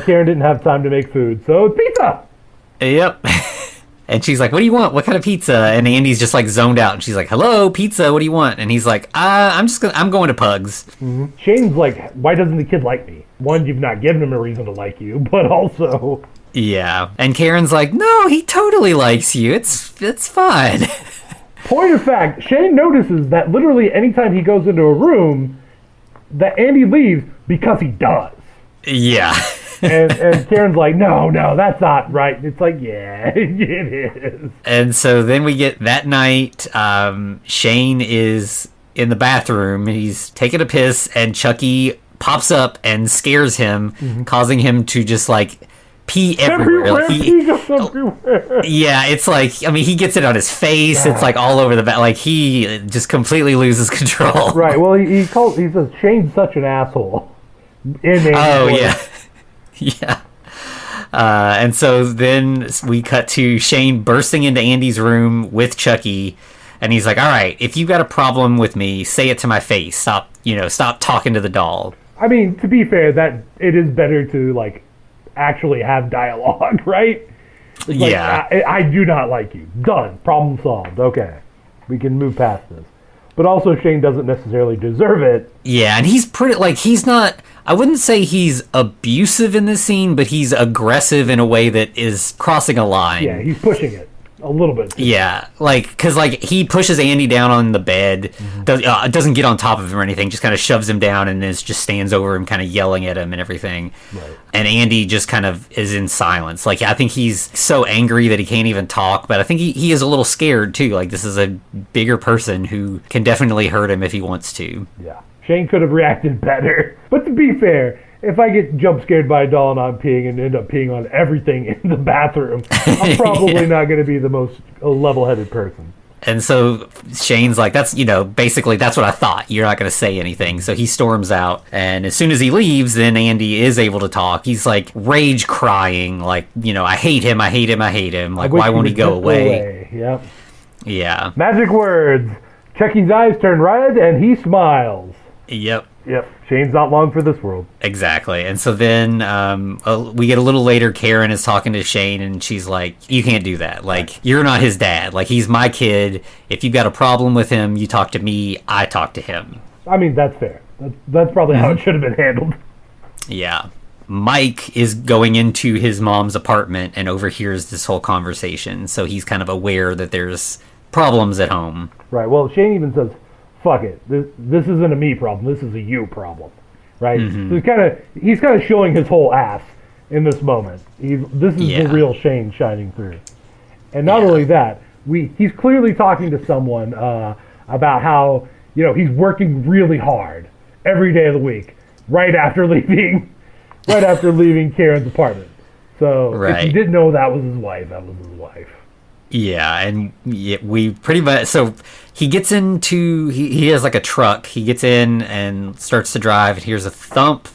Karen didn't have time to make food, so it's pizza. Yep. And she's like, what do you want? What kind of pizza? And Andy's just like zoned out, and she's like, hello, pizza, what do you want? And he's like, I'm going to Pugs. Mm-hmm. Shane's like, why doesn't the kid like me? One, you've not given him a reason to like you, but also... Yeah. And Karen's like, no, he totally likes you. It's fine. Point of fact, Shane notices that literally anytime he goes into a room, that Andy leaves because he does. Yeah. And Karen's like, no, that's not right. It's like, yeah, it is. And so then we get that night, Shane is in the bathroom. He's taking a piss, and Chucky pops up and scares him, causing him to just like pee everywhere. He goes everywhere. Yeah, it's like, I mean, he gets it on his face. It's like all over the back. Like he just completely loses control. Right. Well, he says Shane's such an asshole. Yeah. Yeah. And so then we cut to Shane bursting into Andy's room with Chucky, and he's like, all right, if you got a problem with me, say it to my face. Stop talking to the doll. I mean, to be fair, that it is better to like actually have dialogue, right? It's like, yeah. I do not like you. Done. Problem solved. Okay. We can move past this. But also Shane doesn't necessarily deserve it. Yeah, and he's pretty, like, he's not, I wouldn't say he's abusive in this scene, but he's aggressive in a way that is crossing a line. Yeah, he's pushing it a little bit. Yeah, like, because, like, he pushes Andy down on the bed, doesn't get on top of him or anything, just kind of shoves him down and then just stands over him, kind of yelling at him and everything. Right. And Andy just kind of is in silence. Like, I think he's so angry that he can't even talk, but I think he is a little scared, too. Like, this is a bigger person who can definitely hurt him if he wants to. Yeah. Shane could have reacted better. But to be fair, if I get jump scared by a doll and I'm peeing and end up peeing on everything in the bathroom, I'm probably not going to be the most level-headed person. And so Shane's like, that's, basically that's what I thought. You're not going to say anything. So he storms out. And as soon as he leaves, then Andy is able to talk. He's like rage crying, like, I hate him, I hate him, I hate him. Like, why won't he go away? Yep. Yeah. Magic words. Chucky's eyes turn red and he smiles. Yep. Shane's not long for this world. Exactly. And so then we get a little later, Karen is talking to Shane, and she's like, you can't do that. Like, you're not his dad. Like, he's my kid. If you've got a problem with him, you talk to me. I talk to him. I mean, that's fair. That's probably how it should have been handled. Yeah. Mike is going into his mom's apartment and overhears this whole conversation. So he's kind of aware that there's problems at home. Right. Well, Shane even says, fuck it. This isn't a me problem. This is a you problem, right? So he's kind of showing his whole ass in this moment. This is the real Shane shining through. And not only that, he's clearly talking to someone about how he's working really hard every day of the week, right after leaving Karen's apartment. So if you didn't know that was his wife, that was his wife. Yeah, and we pretty much, so he gets into, he has like a truck, he gets in and starts to drive, and hears a thump,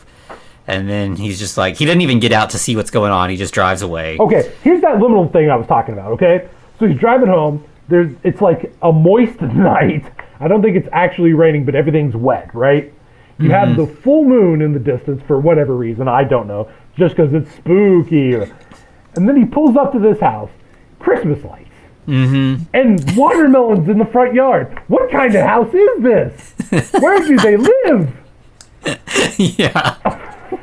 and then he's just like, he doesn't even get out to see what's going on, he just drives away. Okay, here's that liminal thing I was talking about, okay? So he's driving home, it's like a moist night, I don't think it's actually raining, but everything's wet, right? You have the full moon in the distance for whatever reason, I don't know, just because it's spooky, and then he pulls up to this house, Christmas lights. And watermelons in the front yard. What kind of house is this? Where do they live? Yeah.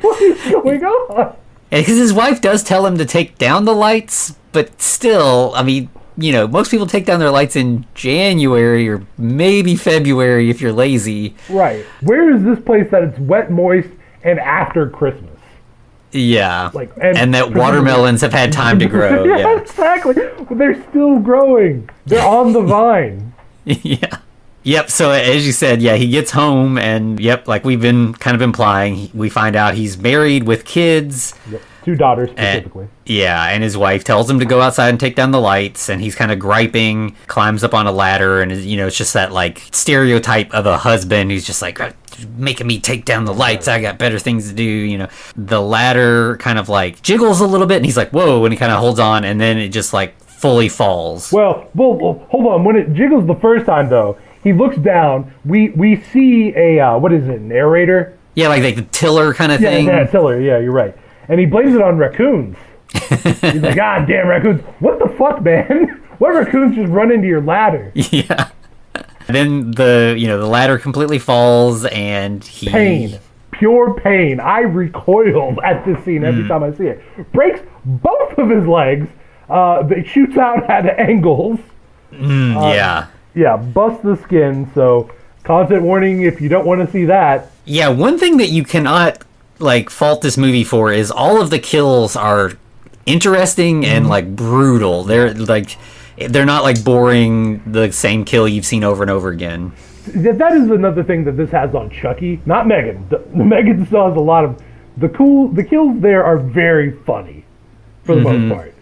What is going on? Because his wife does tell him to take down the lights, but still, I mean, most people take down their lights in January or maybe February if you're lazy. Right. Where is this place that it's wet, moist, and after Christmas? Yeah, and that watermelons have had time to grow. Yeah, exactly. They're still growing. They're on the vine. Yeah. Yep, so as you said, he gets home, and like we've been kind of implying, we find out he's married with kids. Yep. 2 daughters specifically. And his wife tells him to go outside and take down the lights, and he's kind of griping, climbs up on a ladder, and it's just that like stereotype of a husband who's just like making me take down the lights, I got better things to do. The ladder kind of like jiggles a little bit, and he's like, whoa, and he kind of holds on, and then it just like fully falls. Well, hold on. When it jiggles the first time though, he looks down, we see a what is it, narrator? Yeah, like the tiller kind of thing. Yeah, tiller, yeah, you're right. And he blames it on raccoons. He's like, God damn raccoons. What the fuck, man? What raccoons just run into your ladder? Yeah. Then the ladder completely falls, and he... Pain. Pure pain. I recoil at this scene every time I see it. Breaks both of his legs. It shoots out at angles. Yeah, busts the skin, so content warning if you don't want to see that. Yeah, one thing that you cannot like fault this movie for is all of the kills are interesting and like brutal. They're not like boring, the same kill you've seen over and over again. That is another thing that this has on Chucky, not Megan. The Megan still has a lot of the kills there are very funny for the most part.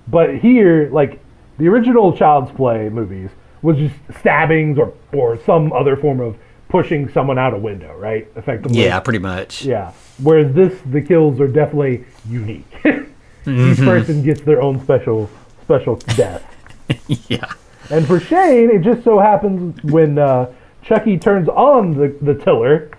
But here, like the original Child's Play movies was just stabbings or some other form of pushing someone out a window, right? Effectively. Yeah, pretty much. Yeah. Whereas the kills are definitely unique. Each person gets their own special death. Yeah. And for Shane, it just so happens when Chucky turns on the tiller,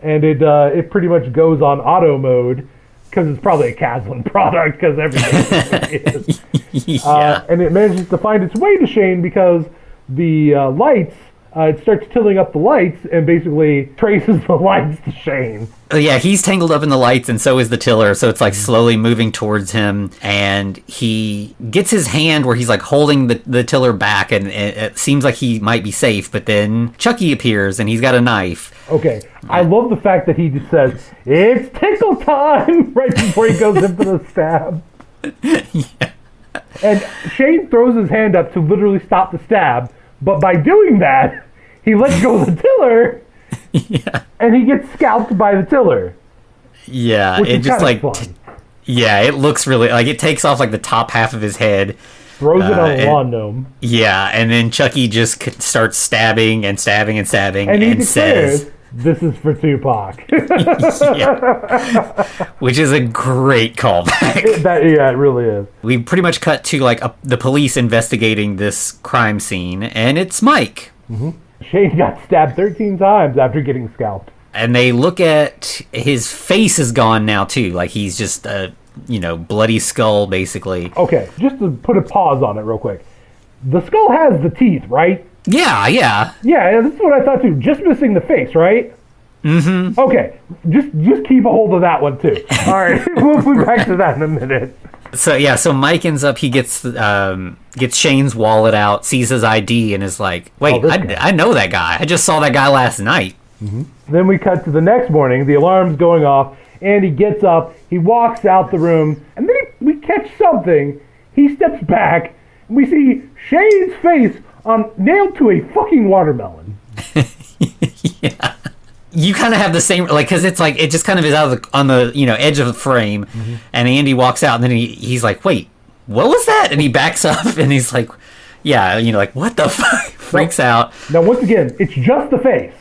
and it pretty much goes on auto mode, because it's probably a Caslin product, because everything is. Yeah. And it manages to find its way to Shane because the lights, it starts tilling up the lights and basically traces the lights to Shane. Yeah, he's tangled up in the lights, and so is the tiller, so it's like slowly moving towards him, and he gets his hand where he's like holding the tiller back, and it seems like he might be safe, but then Chucky appears, and he's got a knife. Okay, I love the fact that he just says, "It's tickle time," right before he goes in for the stab. Yeah. And Shane throws his hand up to literally stop the stab, but by doing that, he lets go of the tiller, and he gets scalped by the tiller. Yeah, which it is just kind like, of fun. yeah, it looks really, like it takes off like the top half of his head. Throws it on a lawn gnome. Yeah, and then Chucky just starts stabbing and stabbing and stabbing And he says, declares, "This is for Tupac." Yeah. Which is a great callback. It really is. We pretty much cut to like the police investigating this crime scene, and it's Mike. Shane got stabbed 13 times after getting scalped. And they look at his face is gone now too, like he's just a bloody skull basically. Okay, just to put a pause on it real quick. The skull has the teeth, right? Yeah. Yeah, that's what I thought too. Just missing the face, right? Mm-hmm. Okay, just keep a hold of that one too. All right, we'll be back to that in a minute. So Mike ends up, he gets Shane's wallet out, sees his ID, and is like, wait, I know that guy. I just saw that guy last night. Then we cut to the next morning. The alarm's going off, and he gets up, he walks out the room, and then we catch something. He steps back, and we see Shane's face nailed to a fucking watermelon. Yeah. You kind of have the same, like, because it's like, it just kind of is on the edge of the frame, and Andy walks out, and then he's like, wait, what was that? And he backs up, and he's like, yeah, like, what the fuck? Freaks out. Now, once again, it's just the face.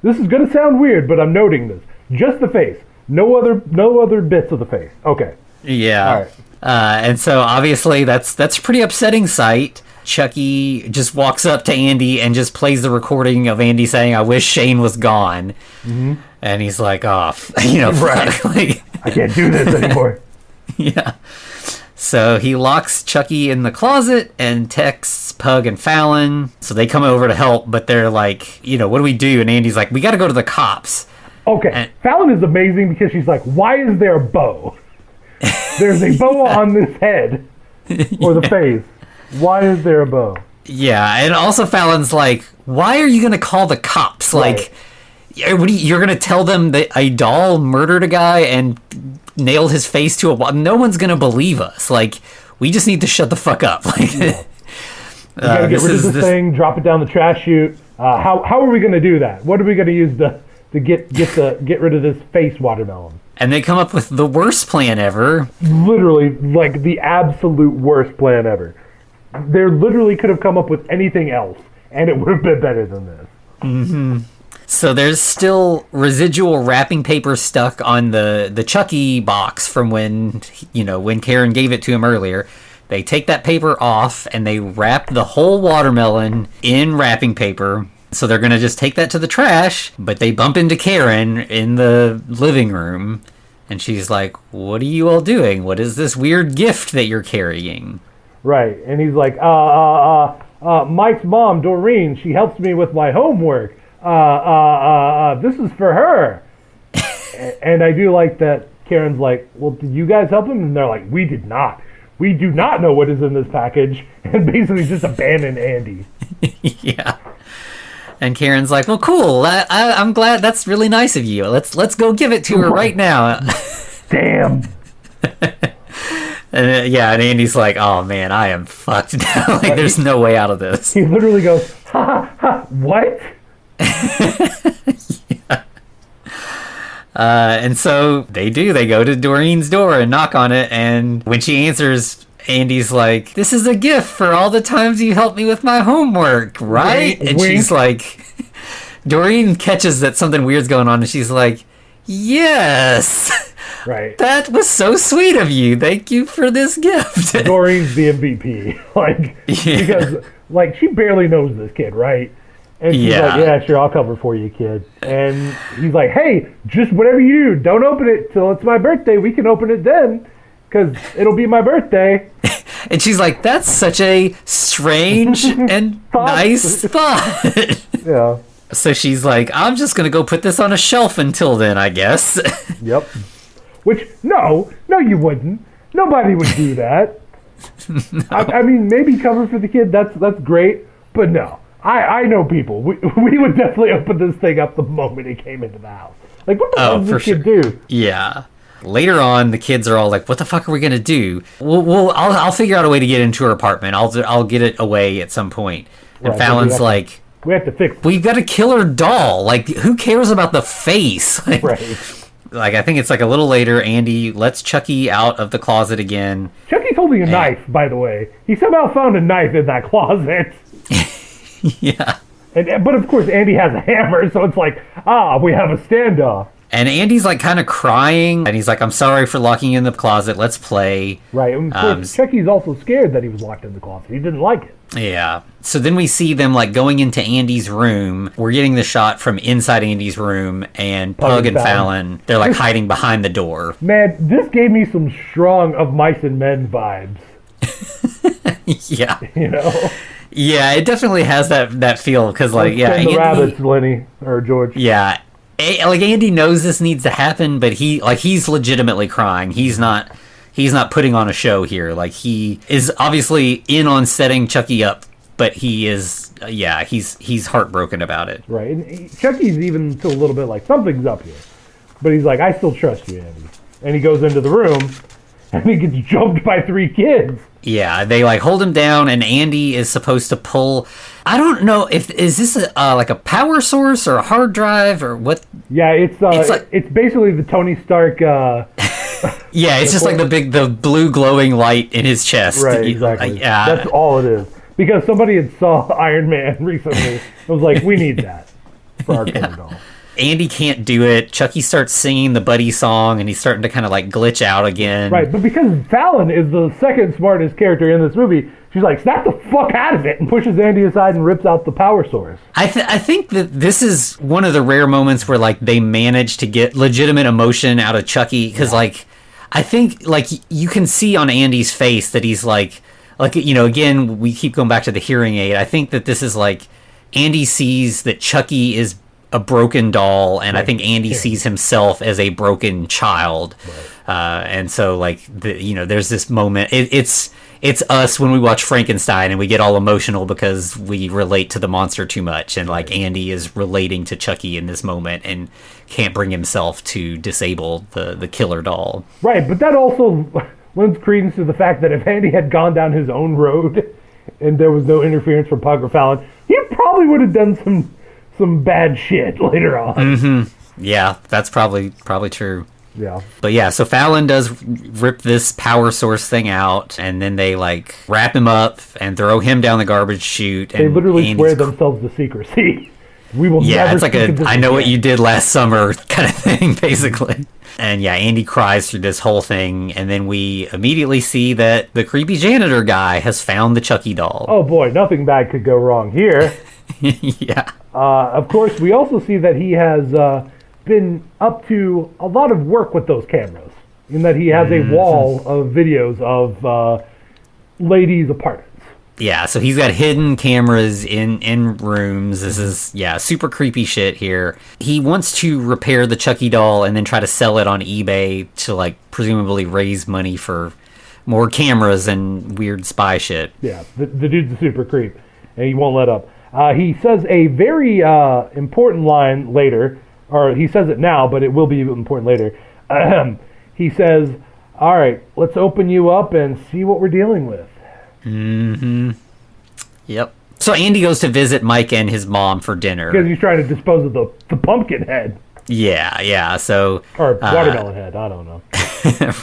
This is going to sound weird, but I'm noting this. Just the face. No other bits of the face. Okay. Yeah. All right. And so, obviously, that's a pretty upsetting sight. Chucky just walks up to Andy and just plays the recording of Andy saying, "I wish Shane was gone." And he's like, off. Right. I can't do this anymore. Yeah. So he locks Chucky in the closet and texts Pug and Fallon. So they come over to help, but they're like, what do we do? And Andy's like, we got to go to the cops. Okay. Fallon is amazing because she's like, why is there a bow? There's a bow on this head or the face. Why is there a bow? Yeah, and also Fallon's like, why are you going to call the cops? Right. Like, you're going to tell them that a doll murdered a guy and nailed his face to a wall? No one's going to believe us. Like, we just need to shut the fuck up. Like, we gotta get rid of this thing, drop it down the trash chute. How are we going to do that? What are we going to use to get rid of this face watermelon? And they come up with the worst plan ever. Literally, like the absolute worst plan ever. They literally could have come up with anything else, and it would have been better than this. Mm-hmm. So there's still residual wrapping paper stuck on the Chucky box from when Karen gave it to him earlier. They take that paper off, and they wrap the whole watermelon in wrapping paper. So they're going to just take that to the trash, but they bump into Karen in the living room, and she's like, what are you all doing? What is this weird gift that you're carrying? Right, and he's like, Mike's mom, Doreen, she helps me with my homework. This is for her. And I do like that Karen's like, well, did you guys help him? And they're like, we did not. We do not know what is in this package. And basically just abandon Andy. Yeah. And Karen's like, well, cool. I'm glad. That's really nice of you. Let's go give it to her right now. Damn. And Andy's like, oh man, I am fucked now. Like, there's no way out of this. He literally goes, ha ha ha, what? Yeah. And so they go to Doreen's door and knock on it, and when she answers, Andy's like, this is a gift for all the times you helped me with my homework, right? Wink, and wink. She's like, Doreen catches that something weird's going on, and she's like, yes. Right. That was so sweet of you. Thank you for this gift. Doreen's the MVP. Because, she barely knows this kid, right? And she's like, yeah, sure, I'll cover for you, kid. And he's like, hey, just whatever you do, don't open it till it's my birthday. We can open it then, because it'll be my birthday. And she's like, that's such a strange and nice thought. Yeah. So she's like, I'm just going to go put this on a shelf until then, I guess. Yep. Which, no, you wouldn't. Nobody would do that. No. I mean, maybe cover for the kid, that's great, but no. I know people. We would definitely open this thing up the moment it came into the house. Like, what the hell does this kid do? Yeah. Later on, the kids are all like, what the fuck are we going to do? I'll figure out a way to get into her apartment. I'll get it away at some point. And Fallon's like, we have to fix it. We've got to kill her doll. Like, who cares about the face? Right. Like, I think it's like a little later, Andy lets Chucky out of the closet again. Chucky's holding a knife, by the way. He somehow found a knife in that closet. Yeah. But of course, Andy has a hammer, so it's like, we have a standoff. And Andy's like kind of crying, and he's like, I'm sorry for locking you in the closet. Let's play. Right. And of course, Chucky's also scared that he was locked in the closet. He didn't like it. Yeah. So then we see them like going into Andy's room. We're getting the shot from inside Andy's room, and Pug and Fallon, they're like hiding behind the door. Man, this gave me some strong Of Mice and Men vibes. Yeah. You know? Yeah, it definitely has that feel, because like, yeah. Andy, the rabbits, Lenny, or George. Yeah. Like, Andy knows this needs to happen, but he's legitimately crying. He's not putting on a show here. Like, he is obviously in on setting Chucky up, but he is, he's heartbroken about it. Right, and Chucky's even to a little bit like, something's up here. But he's like, I still trust you, Andy. And he goes into the room, and he gets jumped by 3 kids. Yeah, they like hold him down, and Andy is supposed to pull. I don't know is this like a power source or a hard drive or what? Yeah, it's basically the Tony Stark. Yeah, it's just like the blue glowing light in his chest. Right, exactly. That's all it is. Because somebody had saw Iron Man recently. It was like, we need that for our killer doll. Andy can't do it. Chucky starts singing the Buddi Song, and he's starting to kind of like glitch out again. Right, but because Fallon is the second smartest character in this movie, she's like, snap the fuck out of it, and pushes Andy aside and rips out the power source. I think that this is one of the rare moments where like they manage to get legitimate emotion out of Chucky, because like I think like you can see on Andy's face that he's like again, we keep going back to the hearing aid. I think that this is like Andy sees that Chucky is a broken doll, and right. I think Andy sees himself as a broken child. Right. And so like there's this moment. It's us when we watch Frankenstein and we get all emotional because we relate to the monster too much, and like Andy is relating to Chucky in this moment and can't bring himself to disable the killer doll. Right, but that also lends credence to the fact that if Andy had gone down his own road and there was no interference from Pug or Fallon, he probably would have done some bad shit later on. Mm-hmm. Yeah, that's probably true. Yeah. But yeah, so Fallon does rip this power source thing out, and then they like wrap him up and throw him down the garbage chute. They literally swear themselves to secrecy. We will never. Yeah, it's like I know what you did last summer kind of thing, basically. And yeah, Andy cries through this whole thing, and then we immediately see that the creepy janitor guy has found the Chucky doll. Oh boy, nothing bad could go wrong here. Yeah. Of course, we also see that he has been up to a lot of work with those cameras, in that he has a wall of videos of ladies' apartments. Yeah, so he's got hidden cameras in rooms. This is, super creepy shit here. He wants to repair the Chucky doll and then try to sell it on eBay to, like, presumably raise money for more cameras and weird spy shit. Yeah, the dude's a super creep, and he won't let up. He says a very important line later, or he says it now, but it will be important later. He says, all right, let's open you up and see what we're dealing with. Mm-hmm. Yep. So Andy goes to visit Mike and his mom for dinner. Because he's trying to dispose of the pumpkin head. Yeah. So or watermelon head, I don't know.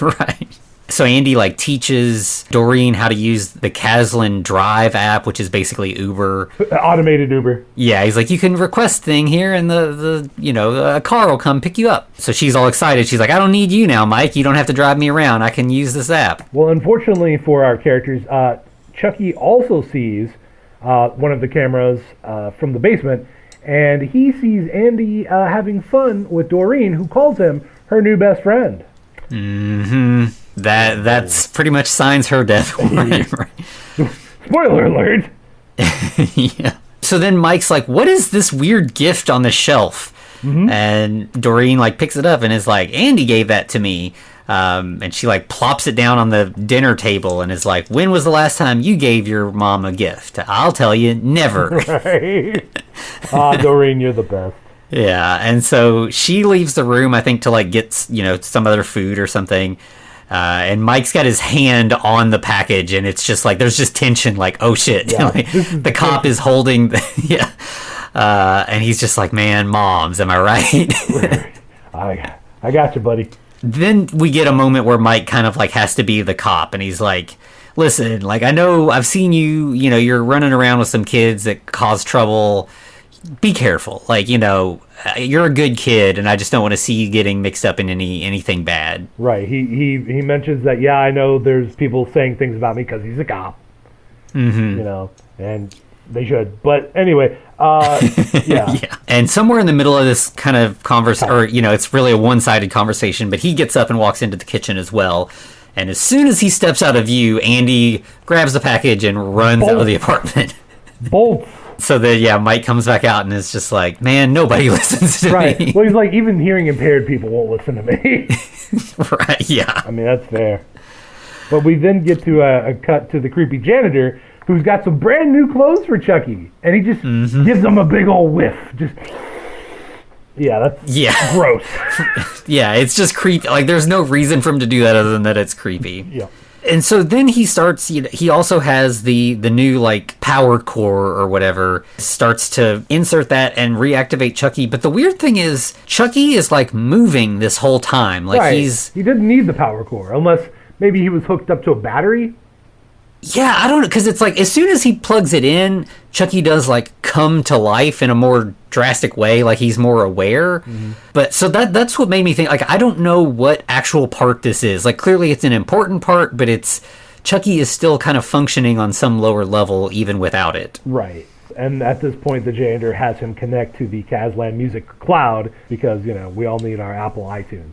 Right. So Andy teaches Doreen how to use the Caslin Drive app, which is basically Uber. Automated Uber. Yeah, he's like, you can request thing here and a car will come pick you up. So she's all excited. She's like, I don't need you now, Mike. You don't have to drive me around. I can use this app. Well, unfortunately for our characters, Chucky also sees one of the cameras from the basement, and he sees Andy having fun with Doreen, who calls him her new best friend. Mm-hmm. That's pretty much signs her death warrant. Right? Spoiler alert. Yeah. So then Mike's like, what is this weird gift on the shelf? Mm-hmm. And Doreen picks it up and is like, Andy gave that to me. And she plops it down on the dinner table and is like, when was the last time you gave your mom a gift? I'll tell you, never. Right. Doreen, you're the best. Yeah. And so she leaves the room, I think, to get, some other food or something. And Mike's got his hand on the package, and it's just there's just tension, oh shit. Yeah, the cop is holding, yeah. And he's just like, man, moms, am I right? I got you, buddy. Then we get a moment where Mike kind of has to be the cop, and he's like, listen, I know I've seen you, you're running around with some kids that cause trouble. Be careful. You're a good kid, and I just don't want to see you getting mixed up in anything bad. Right. He mentions that, yeah, I know there's people saying things about me because he's a cop. Mm-hmm. And they should. But anyway, yeah. Yeah. And somewhere in the middle of this kind of conversation, or, it's really a one-sided conversation, but he gets up and walks into the kitchen as well. And as soon as he steps out of view, Andy grabs the package and runs out of the apartment. Bolts. So then, Mike comes back out and is just like, man, nobody listens to me. Well, he's like, even hearing impaired people won't listen to me. Right, yeah. I mean, that's fair. But we then get to a cut to the creepy janitor who's got some brand new clothes for Chucky. And he just gives him a big old whiff. Just, that's gross. Yeah, it's just creepy. There's no reason for him to do that other than that it's creepy. Yeah. And so then he starts, he also has the new power core or whatever, starts to insert that and reactivate Chucky. But the weird thing is Chucky is moving this whole time. Right. He didn't need the power core unless maybe he was hooked up to a battery. Yeah, I don't know, because it's as soon as he plugs it in, Chucky does come to life in a more drastic way, he's more aware. Mm-hmm. But so that's what made me think, I don't know what actual part this is. Clearly it's an important part, but Chucky is still kind of functioning on some lower level even without it. Right. And at this point, the janitor has him connect to the Caslin Music Cloud because, we all need our Apple iTunes.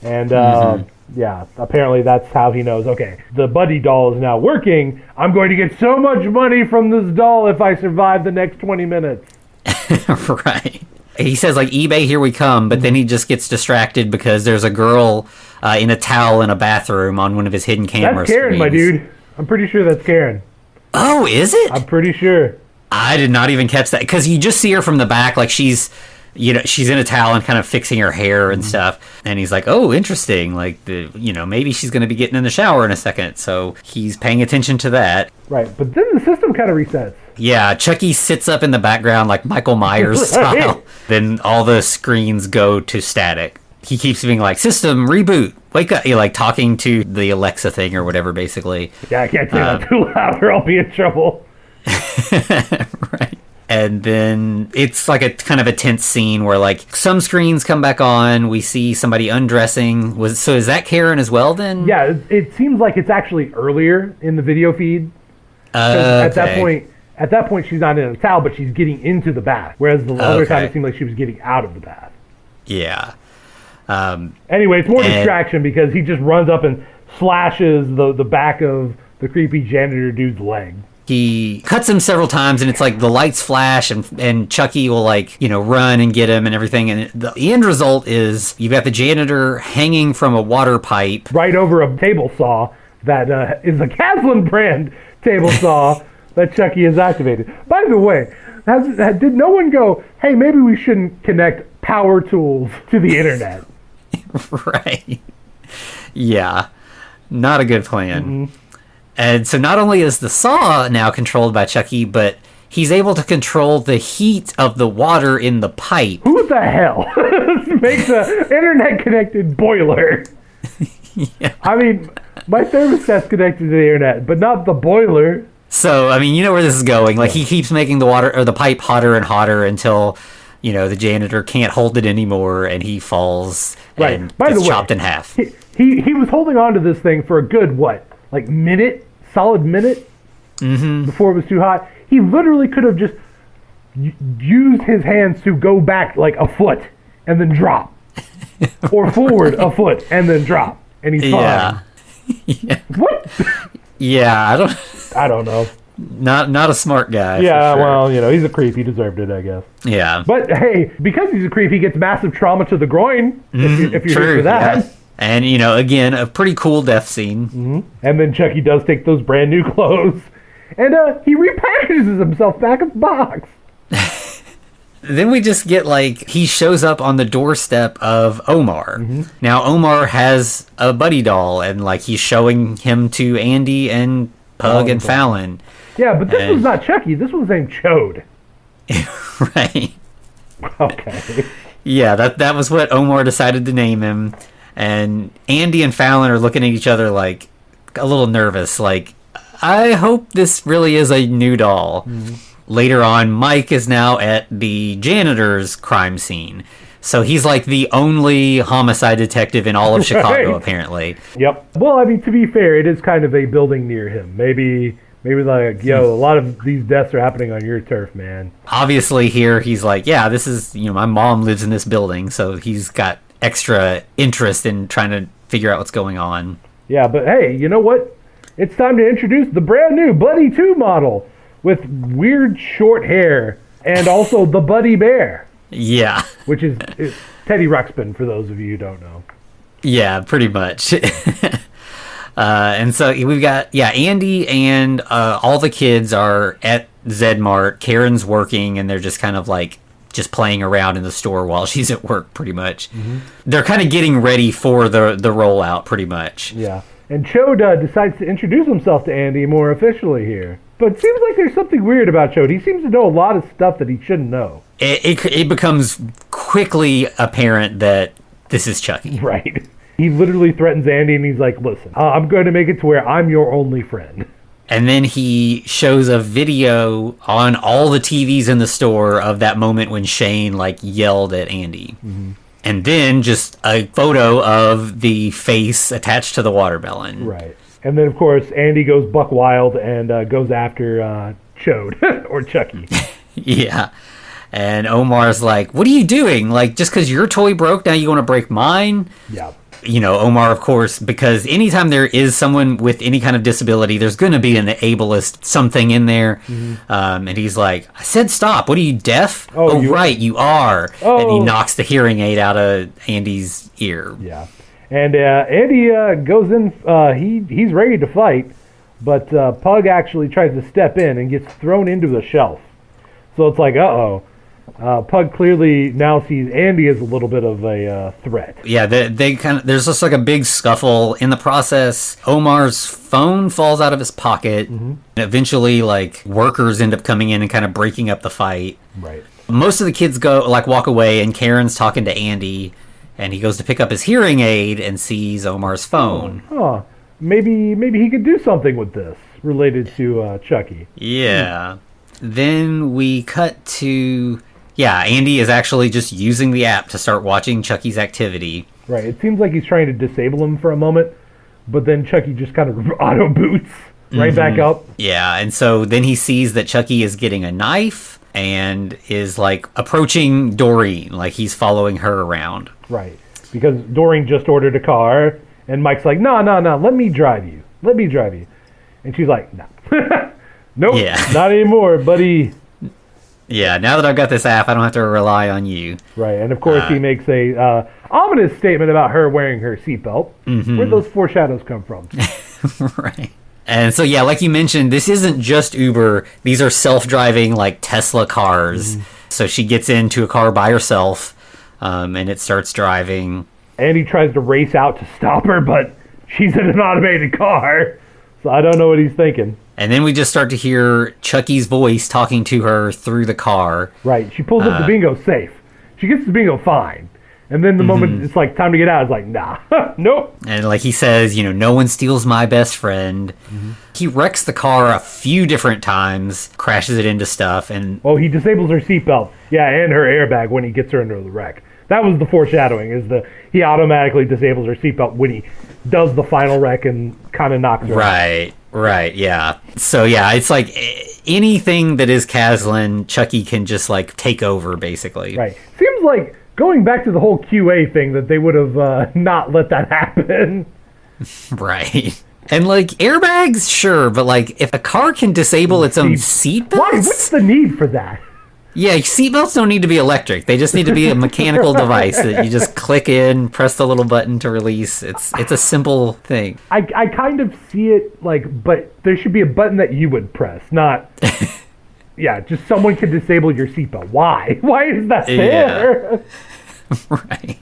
And, yeah, apparently that's how he knows, okay, the Buddy doll is now working. I'm going to get so much money from this doll if I survive the next 20 minutes. Right. He says, eBay, here we come, but then he just gets distracted because there's a girl in a towel in a bathroom on one of his hidden camera That's Karen, screens. my dude. I'm pretty sure that's Karen. Oh, is it? I'm pretty sure. I did not even catch that, because you just see her from the back, she's in a towel and kind of fixing her hair and stuff. And he's like, oh, interesting. Maybe she's going to be getting in the shower in a second. So he's paying attention to that. Right. But then the system kind of resets. Yeah. Chucky sits up in the background like Michael Myers style. Then all the screens go to static. He keeps being like, system, reboot, wake up. You're talking to the Alexa thing or whatever, basically. Yeah, I can't say that too loud or I'll be in trouble. Right. And then it's a kind of a tense scene where some screens come back on. We see somebody undressing. So is that Karen as well then? Yeah, it seems like it's actually earlier in the video feed. At that point she's not in a towel, but she's getting into the bath. Whereas the other time it seemed like she was getting out of the bath. Yeah. Anyway, it's more distraction because he just runs up and slashes the back of the creepy janitor dude's leg. He cuts him several times, and it's the lights flash, and Chucky will run and get him and everything. And the end result is you've got the janitor hanging from a water pipe right over a table saw that is a Caslin brand table saw that Chucky has activated. By the way, Did no one go, hey, maybe we shouldn't connect power tools to the internet? Right. Yeah. Not a good plan. And so not only is the saw now controlled by Chucky, but he's able to control the heat of the water in the pipe. Who the hell makes an internet-connected boiler? Yeah. I mean, my thermostat's connected to the internet, but not the boiler. So, I mean, you know where this is going. Like, he keeps making the water or the pipe hotter and hotter until, you know, the janitor can't hold it anymore and he falls and gets chopped in half. He was holding on to this thing for a good, solid minute before it was too hot. He literally could have just used his hands to go back like a foot and then drop. Or forward a foot and then drop. And he's fine. Yeah. What? Yeah, I don't know. Not a smart guy. Yeah, for sure. well, you know, he's a creep. He deserved it, I guess. Yeah. But hey, because he's a creep, he gets massive trauma to the groin. If you're here for that. Yeah. And, you know, again, a pretty cool death scene. And then Chucky does take those brand new clothes. And he repackages himself back in the box. Then we just get, like, he shows up on the doorstep of Omar. Now, Omar has a Buddi doll, and, like, he's showing him to Andy and Pug and Fallon. Yeah, but this was not Chucky. This was named Chode. Right. Okay. Yeah, that was what Omar decided to name him. And Andy and Fallon are looking at each other, like, a little nervous. Like, I hope this really is a new doll. Later on, Mike is now at the janitor's crime scene. So he's like the only homicide detective in all of Chicago, apparently. Yep. Well, I mean, to be fair, it is kind of a building near him. Maybe like, yo, a lot of these deaths are happening on your turf, man. Obviously here, he's like, yeah, this is, you know, my mom lives in this building. So he's got extra interest in trying to figure out what's going on. Yeah, but hey, you know what? It's time to introduce the brand new Buddy 2 model with weird short hair and also the Buddy Bear. Yeah. Which is Teddy Ruxpin, for those of you who don't know. Yeah, pretty much. And so we've got, Andy and all the kids are at Zedmart. Karen's working, and they're just kind of like just playing around in the store while she's at work, pretty much. They're kind of getting ready for the rollout, pretty much. Yeah. And Chode decides to introduce himself to Andy more officially here. But it seems like there's something weird about Chode. He seems to know a lot of stuff that he shouldn't know. It becomes quickly apparent that this is Chucky. Right. He literally threatens Andy, and he's like, listen, I'm going to make it to where I'm your only friend. And then he shows a video on all the TVs in the store of that moment when Shane, like, yelled at Andy. And then just a photo of the face attached to the watermelon. Right. And then, of course, Andy goes buck wild and goes after Chode, or Chucky. Yeah. And Omar's like, what are you doing? Like, just because your toy broke, now you want to break mine? Yeah. You know, Omar, of course, because anytime there is someone with any kind of disability, there's going to be an ableist something in there. And he's like, I said stop. What are you, deaf? Oh right, you are. Oh. And he knocks the hearing aid out of Andy's ear. Yeah. And Andy goes in. He's ready to fight, but Pug actually tries to step in and gets thrown into the shelf. So it's like, uh-oh. Pug clearly now sees Andy as a little bit of a threat. Yeah, they kind of, there's just like a big scuffle in the process. Omar's phone falls out of his pocket. And eventually, like, workers end up coming in and kind of breaking up the fight. Right. Most of the kids walk away, and Karen's talking to Andy, and he goes to pick up his hearing aid and sees Omar's phone. Oh, maybe he could do something with this related to Chucky. Yeah. Then we cut to... Yeah, Andy is actually just using the app to start watching Chucky's activity. Right. It seems like he's trying to disable him for a moment, but then Chucky just kind of auto boots right back up. Yeah, and so then he sees that Chucky is getting a knife and is, like, approaching Doreen, like he's following her around. Right. Because Doreen just ordered a car, and Mike's like, no, let me drive you. Let me drive you. And she's like, no. Nope, not anymore, buddy. Yeah, now that I've got this app, I don't have to rely on you. Right, and of course he makes a ominous statement about her wearing her seatbelt. Where'd those foreshadows come from? Right. And so, yeah, like you mentioned, this isn't just Uber. These are self-driving, like, Tesla cars. So she gets into a car by herself, and it starts driving. And he tries to race out to stop her, but she's in an automated car. So I don't know what he's thinking. And then we just start to hear Chucky's voice talking to her through the car. Right. She pulls up the bingo safe. She gets the bingo fine. And then the moment it's like time to get out, it's like, nah, nope. And like he says, no one steals my best friend. He wrecks the car a few different times, crashes it into stuff, and he disables her seatbelt. Yeah, and her airbag when he gets her into the wreck. That was the foreshadowing, he automatically disables her seatbelt when he does the final wreck and kind of knocks her out. Right, yeah. So yeah, it's like anything that is Caslin, Chucky can just like take over, basically. Right. Seems like going back to the whole QA thing that they would have not let that happen. Right. And like airbags, sure, but like if a car can disable its own seatbelts, why? What's the need for that? Yeah, seatbelts don't need to be electric. They just need to be a mechanical device that you just click in, press the little button to release. It's a simple thing. I kind of see it but there should be a button that you would press, not. Yeah, just someone can disable your seatbelt. Why? Why is that there? Yeah. Right.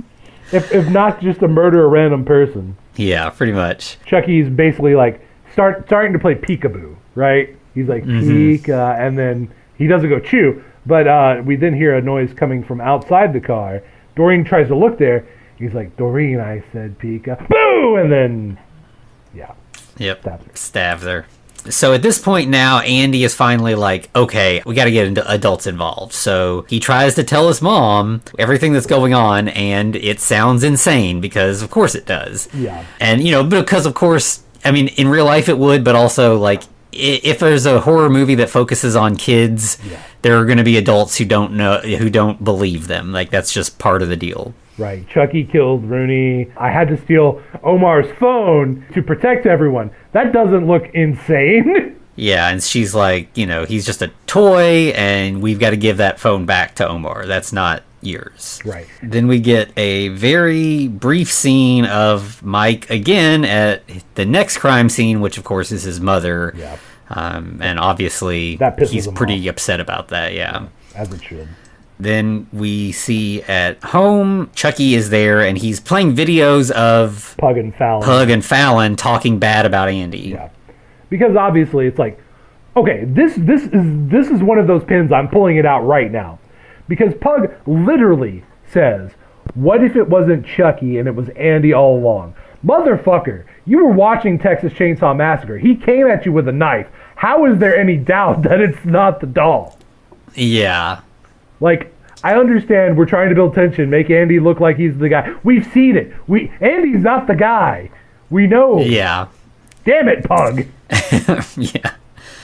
If not just to murder a random person. Yeah, pretty much. Chucky's basically like starting to play peekaboo, right? He's like Pika, and then he doesn't go chew, but we then hear a noise coming from outside the car. Doreen tries to look there. He's like, Doreen, I said Pika. Boo! And then, yeah. Yep. Stabs her. So at this point now, Andy is finally like, okay, we got to get adults involved. So he tries to tell his mom everything that's going on, and it sounds insane because, of course, it does. Yeah. And, because, of course, I mean, in real life it would, but also, like, if there's a horror movie that focuses on kids, there are going to be adults who don't believe them. Like, that's just part of the deal. Right. Chucky killed Rooney. I had to steal Omar's phone to protect everyone. That doesn't look insane. Yeah, and she's like, he's just a toy, and we've got to give that phone back to Omar. That's not yours. Right. Then we get a very brief scene of Mike again at the next crime scene, which, of course, is his mother. Yeah. And obviously, he's pretty upset about that, yeah. As it should. Then we see at home, Chucky is there, and he's playing videos of Pug and Fallon talking bad about Andy. Yeah, because obviously it's like, okay, this is one of those pins. I'm pulling it out right now, because Pug literally says, "What if it wasn't Chucky and it was Andy all along, motherfucker? You were watching Texas Chainsaw Massacre. He came at you with a knife. How is there any doubt that it's not the doll?" Yeah. Like, I understand we're trying to build tension, make Andy look like he's the guy. We've seen it. Andy's not the guy. We know. Yeah. Damn it, Pug. Yeah.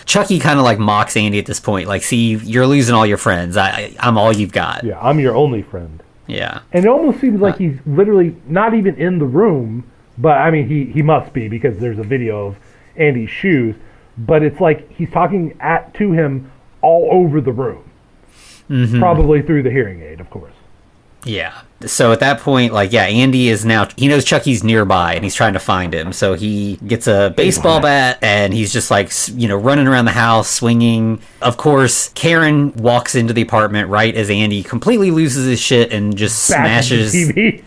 Chucky kind of like mocks Andy at this point. Like, see, you're losing all your friends. I'm all you've got. Yeah, I'm your only friend. Yeah. And it almost seems like he's literally not even in the room, but I mean, he must be because there's a video of Andy's shoes. But it's like he's talking to him all over the room. Mm-hmm. Probably through the hearing aid, of course. Yeah. So at that point, Andy is now, he knows Chucky's nearby and he's trying to find him. So he gets a baseball bat and he's just running around the house, swinging. Of course, Karen walks into the apartment right as Andy completely loses his shit and just smashes the TV.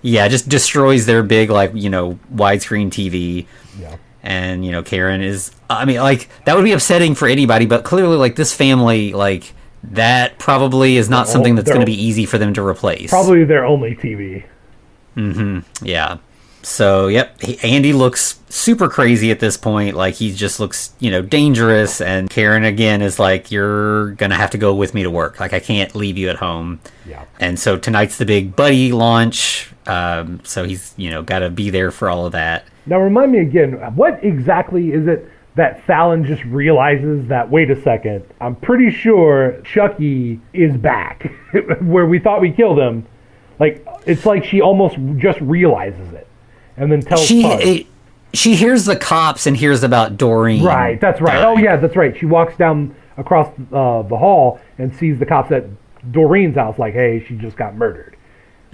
Yeah, just destroys their big, widescreen TV. Yeah. And, Karen is, that would be upsetting for anybody, but clearly, this family, that probably is not something that's going to be easy for them to replace. Probably their only TV. Mm-hmm. Yeah. So, yep. Andy looks super crazy at this point. He just looks, dangerous. And Karen, again, is you're going to have to go with me to work. I can't leave you at home. Yeah. And so tonight's the big Buddy launch. So he's, got to be there for all of that. Now, remind me again, what exactly is it that Fallon just realizes that, wait a second, I'm pretty sure Chucky is back, where we thought we killed him. It's like she almost just realizes it, and then tells Pug. She hears the cops and hears about Doreen. Right, that's right. Dying. Oh, yeah, that's right. She walks down across the hall and sees the cops at Doreen's house, hey, she just got murdered.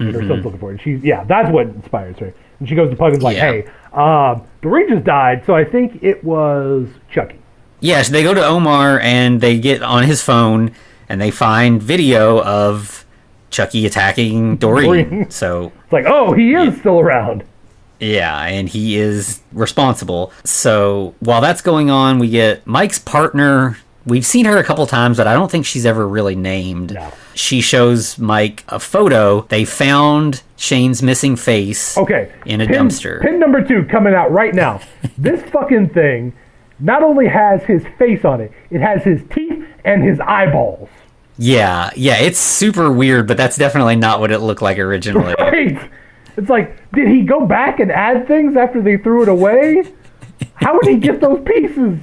And her son's looking for it. And that's what inspires her. And she goes to Pug and's like, hey, the Regis died, so I think it was Chucky. Yeah, so they go to Omar and they get on his phone and they find video of Chucky attacking Doreen. So it's like, oh, he is still around. Yeah, and he is responsible. So while that's going on, we get Mike's partner. We've seen her a couple times, but I don't think she's ever really named. No. She shows Mike a photo. They found Shane's missing face in a dumpster. Pin number 2 coming out right now. This fucking thing not only has his face on it, it has his teeth and his eyeballs. Yeah, it's super weird, but that's definitely not what it looked like originally. Right. It's like, did he go back and add things after they threw it away? How would he get those pieces?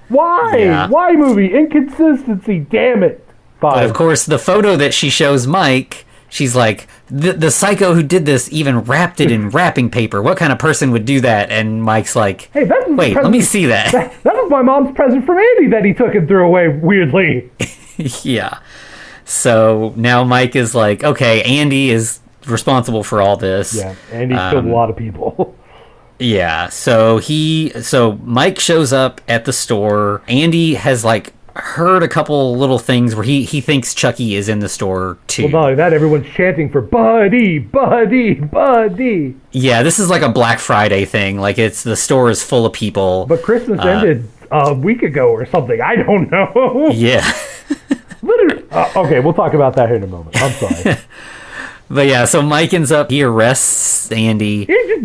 Why? Yeah. Why, movie? Inconsistency, damn it. But of course, the photo that she shows Mike, she's like, the psycho who did this even wrapped it in wrapping paper. What kind of person would do that? And Mike's like, hey, wait, let me see that. That was my mom's present from Andy that he took and threw away weirdly. Yeah. So now Mike is like, okay, Andy is responsible for all this. Yeah, Andy killed a lot of people. Yeah, so Mike shows up at the store. Andy has like heard a couple little things where he thinks Chucky is in the store too. Well, not only that, everyone's chanting for Buddy, Buddy, Buddy. Yeah, this is like a Black Friday thing. Like the store is full of people. But Christmas ended a week ago or something. I don't know. Yeah. Literally. Okay, we'll talk about that here in a moment. I'm sorry. But yeah, so Mike ends up, he arrests Andy. He just,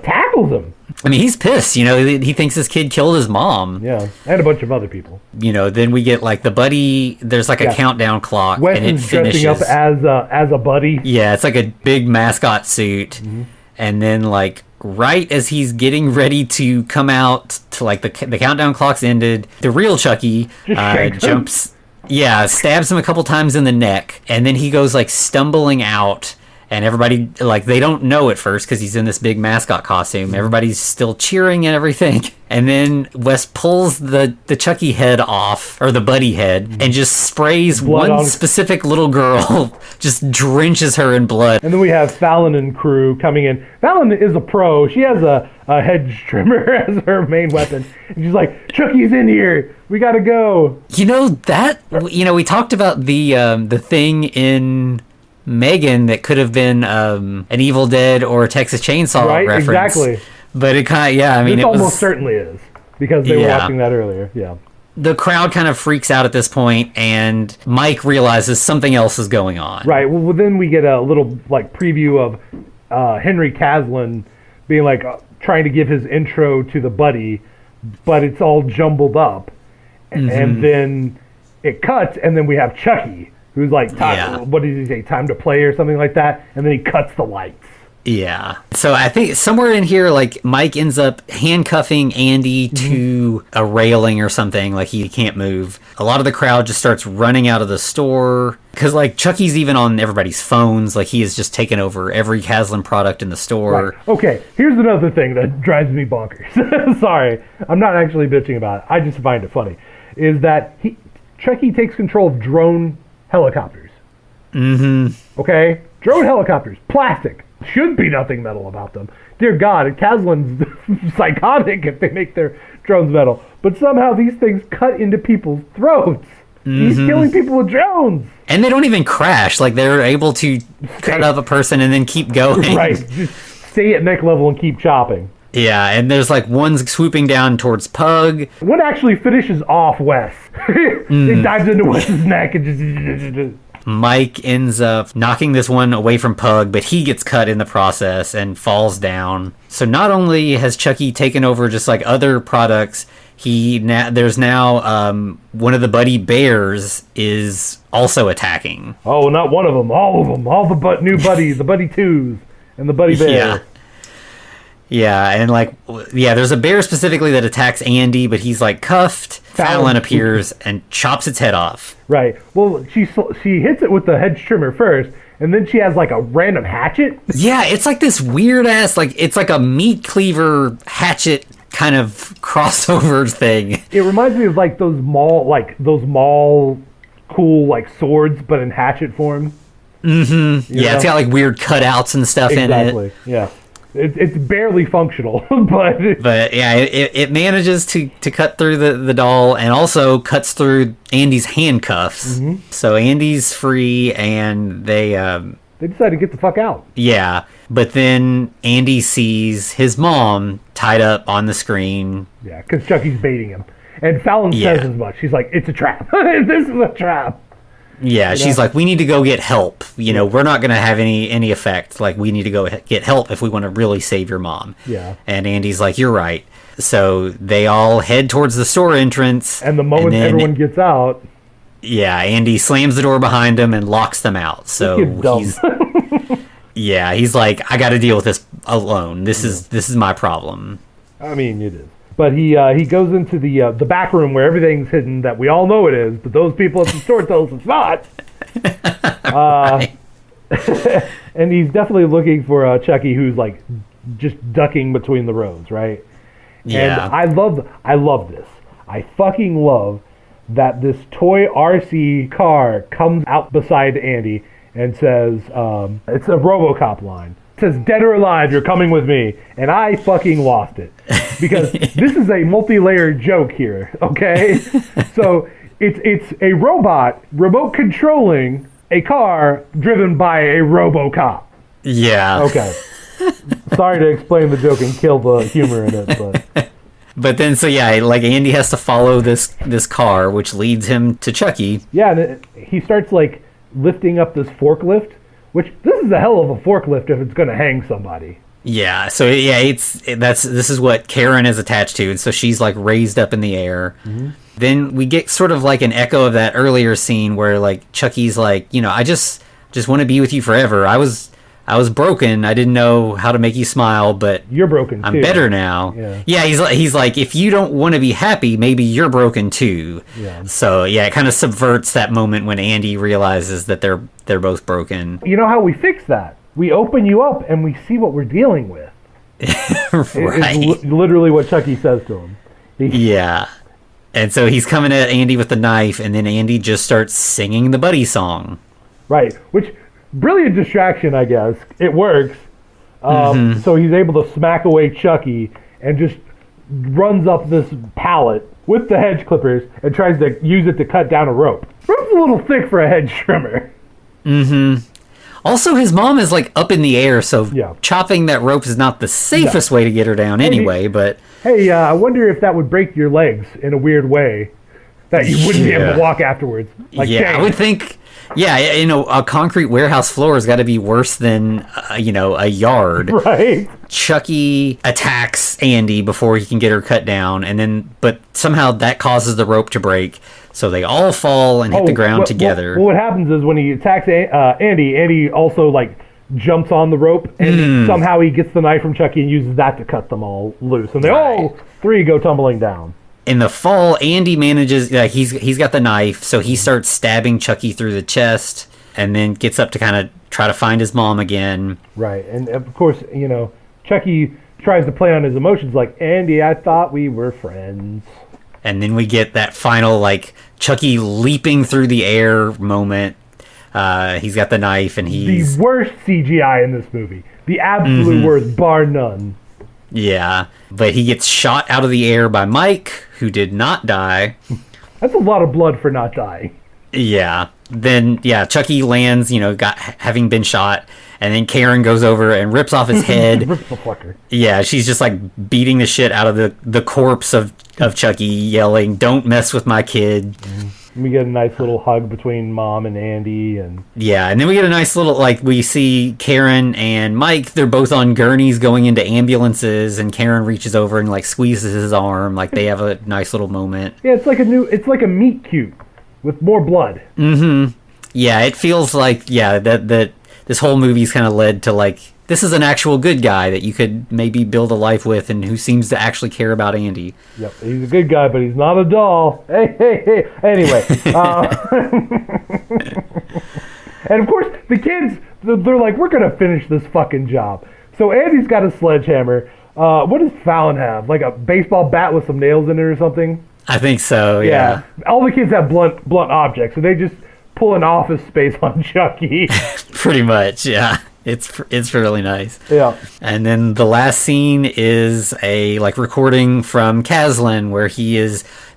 tackles him. I mean, he's pissed, he thinks this kid killed his mom. Yeah, and a bunch of other people. Then we get like the buddy, there's like a countdown clock. Wes and it is finishes. dressing up as a buddy. Yeah, it's like a big mascot suit. Mm-hmm. And then like right as he's getting ready to come out to like the countdown clock's ended, the real Chucky jumps... Yeah, stabs him a couple times in the neck, and then he goes like stumbling out, and everybody like they don't know at first because he's in this big mascot costume. Everybody's still cheering and everything, and then Wes pulls the Chucky head off, or the Buddy head, and just sprays one specific little girl, just drenches her in blood. And then we have Fallon and crew coming in. Fallon is a pro. She has a hedge trimmer as her main weapon, and she's like, "Chucky's in here. We gotta go." We talked about the thing in Megan that could have been an Evil Dead or a Texas Chainsaw reference. Exactly. But it kind of, it almost certainly is, because they were watching that earlier. Yeah. The crowd kind of freaks out at this point, and Mike realizes something else is going on. Right. Well, then we get a little like preview of Henry Caslin being like trying to give his intro to the Buddy, but it's all jumbled up. And then it cuts, and then we have Chucky, who's like, what did he say, time to play or something like that, and then he cuts the lights. Yeah. So I think somewhere in here, like, Mike ends up handcuffing Andy to a railing or something, like he can't move. A lot of the crowd just starts running out of the store, because, like, Chucky's even on everybody's phones, like, he has just taken over every Caslin product in the store. Right. Okay, here's another thing that drives me bonkers. Sorry, I'm not actually bitching about it. I just find it funny. Is that Chucky takes control of drone helicopters. Mm-hmm. Okay? Drone helicopters. Plastic. Should be nothing metal about them. Dear God, Caslin's psychotic if they make their drones metal. But somehow these things cut into people's throats. Mm-hmm. He's killing people with drones. And they don't even crash. Like, they're able to cut up a person and then keep going. Right. Just stay at neck level and keep chopping. Yeah, and there's like one swooping down towards Pug. One actually finishes off Wes. It dives into Wes's neck and just... Mike ends up knocking this one away from Pug, but he gets cut in the process and falls down. So not only has Chucky taken over just like other products, there's now one of the Buddy Bears is also attacking. Oh, not one of them, all of them, all the new Buddies, the Buddy 2s and the Buddy Bear. Yeah. Yeah, and there's a bear specifically that attacks Andy, but he's like cuffed. Fallon appears and chops its head off. Right. Well, she hits it with the hedge trimmer first, and then she has like a random hatchet. Yeah, it's like this weird ass, like it's like a meat cleaver hatchet kind of crossover thing. It reminds me of like those mall cool like swords, but in hatchet form. Mm-hmm. Yeah, it's got like weird cutouts and stuff in it. Exactly. Yeah. It's barely functional, but yeah, it manages to cut through the doll and also cuts through Andy's handcuffs. Mm-hmm. So Andy's free, and they decide to get the fuck out. Yeah, but then Andy sees his mom tied up on the screen. Yeah, because Chucky's baiting him, and Fallon says as much. She's like, "It's a trap. This is a trap." Yeah, she's like, we need to go get help. We're not going to have any effect. Like, we need to go get help if we want to really save your mom. Yeah. And Andy's like, you're right. So they all head towards the store entrance. And the moment everyone gets out... Yeah, Andy slams the door behind him and locks them out. So he's... Yeah, he's like, I got to deal with this alone. This is my problem. I mean, it is. But he goes into the back room where everything's hidden that we all know it is, but those people at the store tell us it's not. Right. And he's definitely looking for Chucky, who's like just ducking between the rows, right? Yeah. And I love this. I fucking love that this toy RC car comes out beside Andy and says, it's a RoboCop line. Says, dead or alive, you're coming with me. And I fucking lost it. Because this is a multi-layered joke here, okay? So it's a robot remote controlling a car driven by a RoboCop. Yeah. Okay. Sorry to explain the joke and kill the humor in it, but... But then, so yeah, like Andy has to follow this car, which leads him to Chucky. Yeah, and he starts like lifting up this forklift. Which, this is a hell of a forklift if it's going to hang somebody. Yeah, so yeah, this is what Karen is attached to, and so she's like raised up in the air. Mm-hmm. Then we get sort of like an echo of that earlier scene where like Chucky's like, I just want to be with you forever. I was broken. I didn't know how to make you smile, but you're broken too. I'm better now. Yeah, he's like, if you don't want to be happy, maybe you're broken too. Yeah. So yeah, it kind of subverts that moment when Andy realizes that they're both broken. You know how we fix that? We open you up and we see what we're dealing with. Right. It's literally what Chucky says to him. Yeah. And so he's coming at Andy with the knife, and then Andy just starts singing the Buddi Song. Right, which... Brilliant distraction, I guess. It works. So he's able to smack away Chucky and just runs up this pallet with the hedge clippers and tries to use it to cut down a rope. Rope's a little thick for a hedge trimmer. Mm-hmm. Also, his mom is like up in the air, so chopping that rope is not the safest way to get her down anyway. But hey, I wonder if that would break your legs in a weird way that you wouldn't be able to walk afterwards. Like I would think... Yeah, a concrete warehouse floor has got to be worse than, a yard. Right. Chucky attacks Andy before he can get her cut down, but somehow that causes the rope to break, so they all fall and hit the ground together. What happens is when he attacks Andy also, like, jumps on the rope, and somehow he gets the knife from Chucky and uses that to cut them all loose. And they all three go tumbling down. In the fall, Andy manages, he's got the knife, so he starts stabbing Chucky through the chest, and then gets up to kind of try to find his mom again. Right, and of course, Chucky tries to play on his emotions like, Andy, I thought we were friends. And then we get that final, like, Chucky leaping through the air moment. He's got the knife, and he's... The worst CGI in this movie. The absolute worst, bar none. Yeah, but he gets shot out of the air by Mike, who did not die. That's a lot of blood for not dying. Yeah. Then, Chucky lands, having been shot, and then Karen goes over and rips off his head. Rips the fucker. Yeah, she's just, like, beating the shit out of the corpse of Chucky, yelling, "Don't mess with my kid." We get a nice little hug between Mom and Andy. And then we get a nice little, like, we see Karen and Mike, they're both on gurneys going into ambulances, and Karen reaches over and, like, squeezes his arm. Like, they have a nice little moment. Yeah, it's like a meat cute with more blood. Mm-hmm. Yeah, it feels like, that this whole movie's kind of led to, like, this is an actual good guy that you could maybe build a life with and who seems to actually care about Andy. Yep, he's a good guy, but he's not a doll. Hey. Anyway. And of course, the kids, they're like, we're going to finish this fucking job. So Andy's got a sledgehammer. What does Fallon have? Like a baseball bat with some nails in it or something? I think so, yeah. All the kids have blunt objects, so they just pulling Office Space on Chucky. Pretty much, yeah. It's really nice. Yeah. And then the last scene is a recording from Caslin where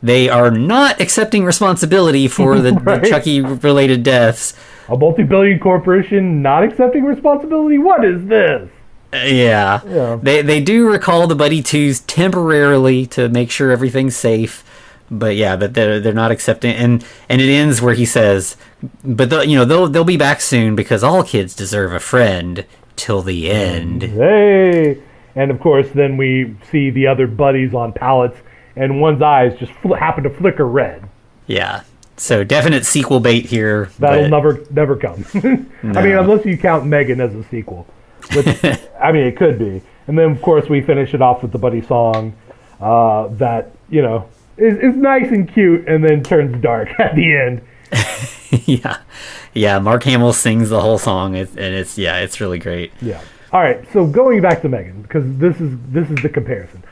they are not accepting responsibility for the Chucky related deaths. A multi-billion corporation not accepting responsibility? What is this? Yeah. They do recall the Buddy 2s temporarily to make sure everything's safe. But yeah, but they're not accepting, and it ends where he says, "But they'll be back soon because all kids deserve a friend till the end." Hey, and of course, then we see the other buddies on pallets, and one's eyes just happen to flicker red. Yeah, so definite sequel bait here. That'll never come. No. I mean, unless you count Megan as a sequel, which I mean, it could be. And then of course we finish it off with the Buddy Song, that is nice and cute, and then turns dark at the end. Yeah. Mark Hamill sings the whole song, and it's really great. Yeah. All right. So going back to Megan, because this is the comparison.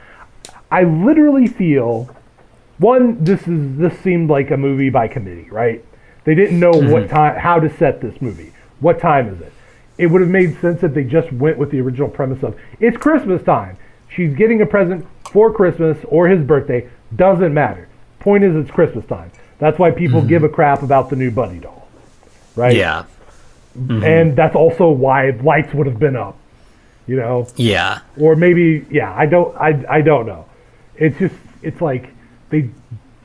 I literally feel this seemed like a movie by committee, right? They didn't know what time, how to set this movie. What time is it? It would have made sense if they just went with the original premise of it's Christmas time. She's getting a present for Christmas or his birthday. Doesn't matter. Point is, it's Christmas time. That's why people give a crap about the new Buddy doll, right? Yeah. Mm-hmm. And that's also why lights would have been up, Yeah. Or maybe, I don't know. It's like they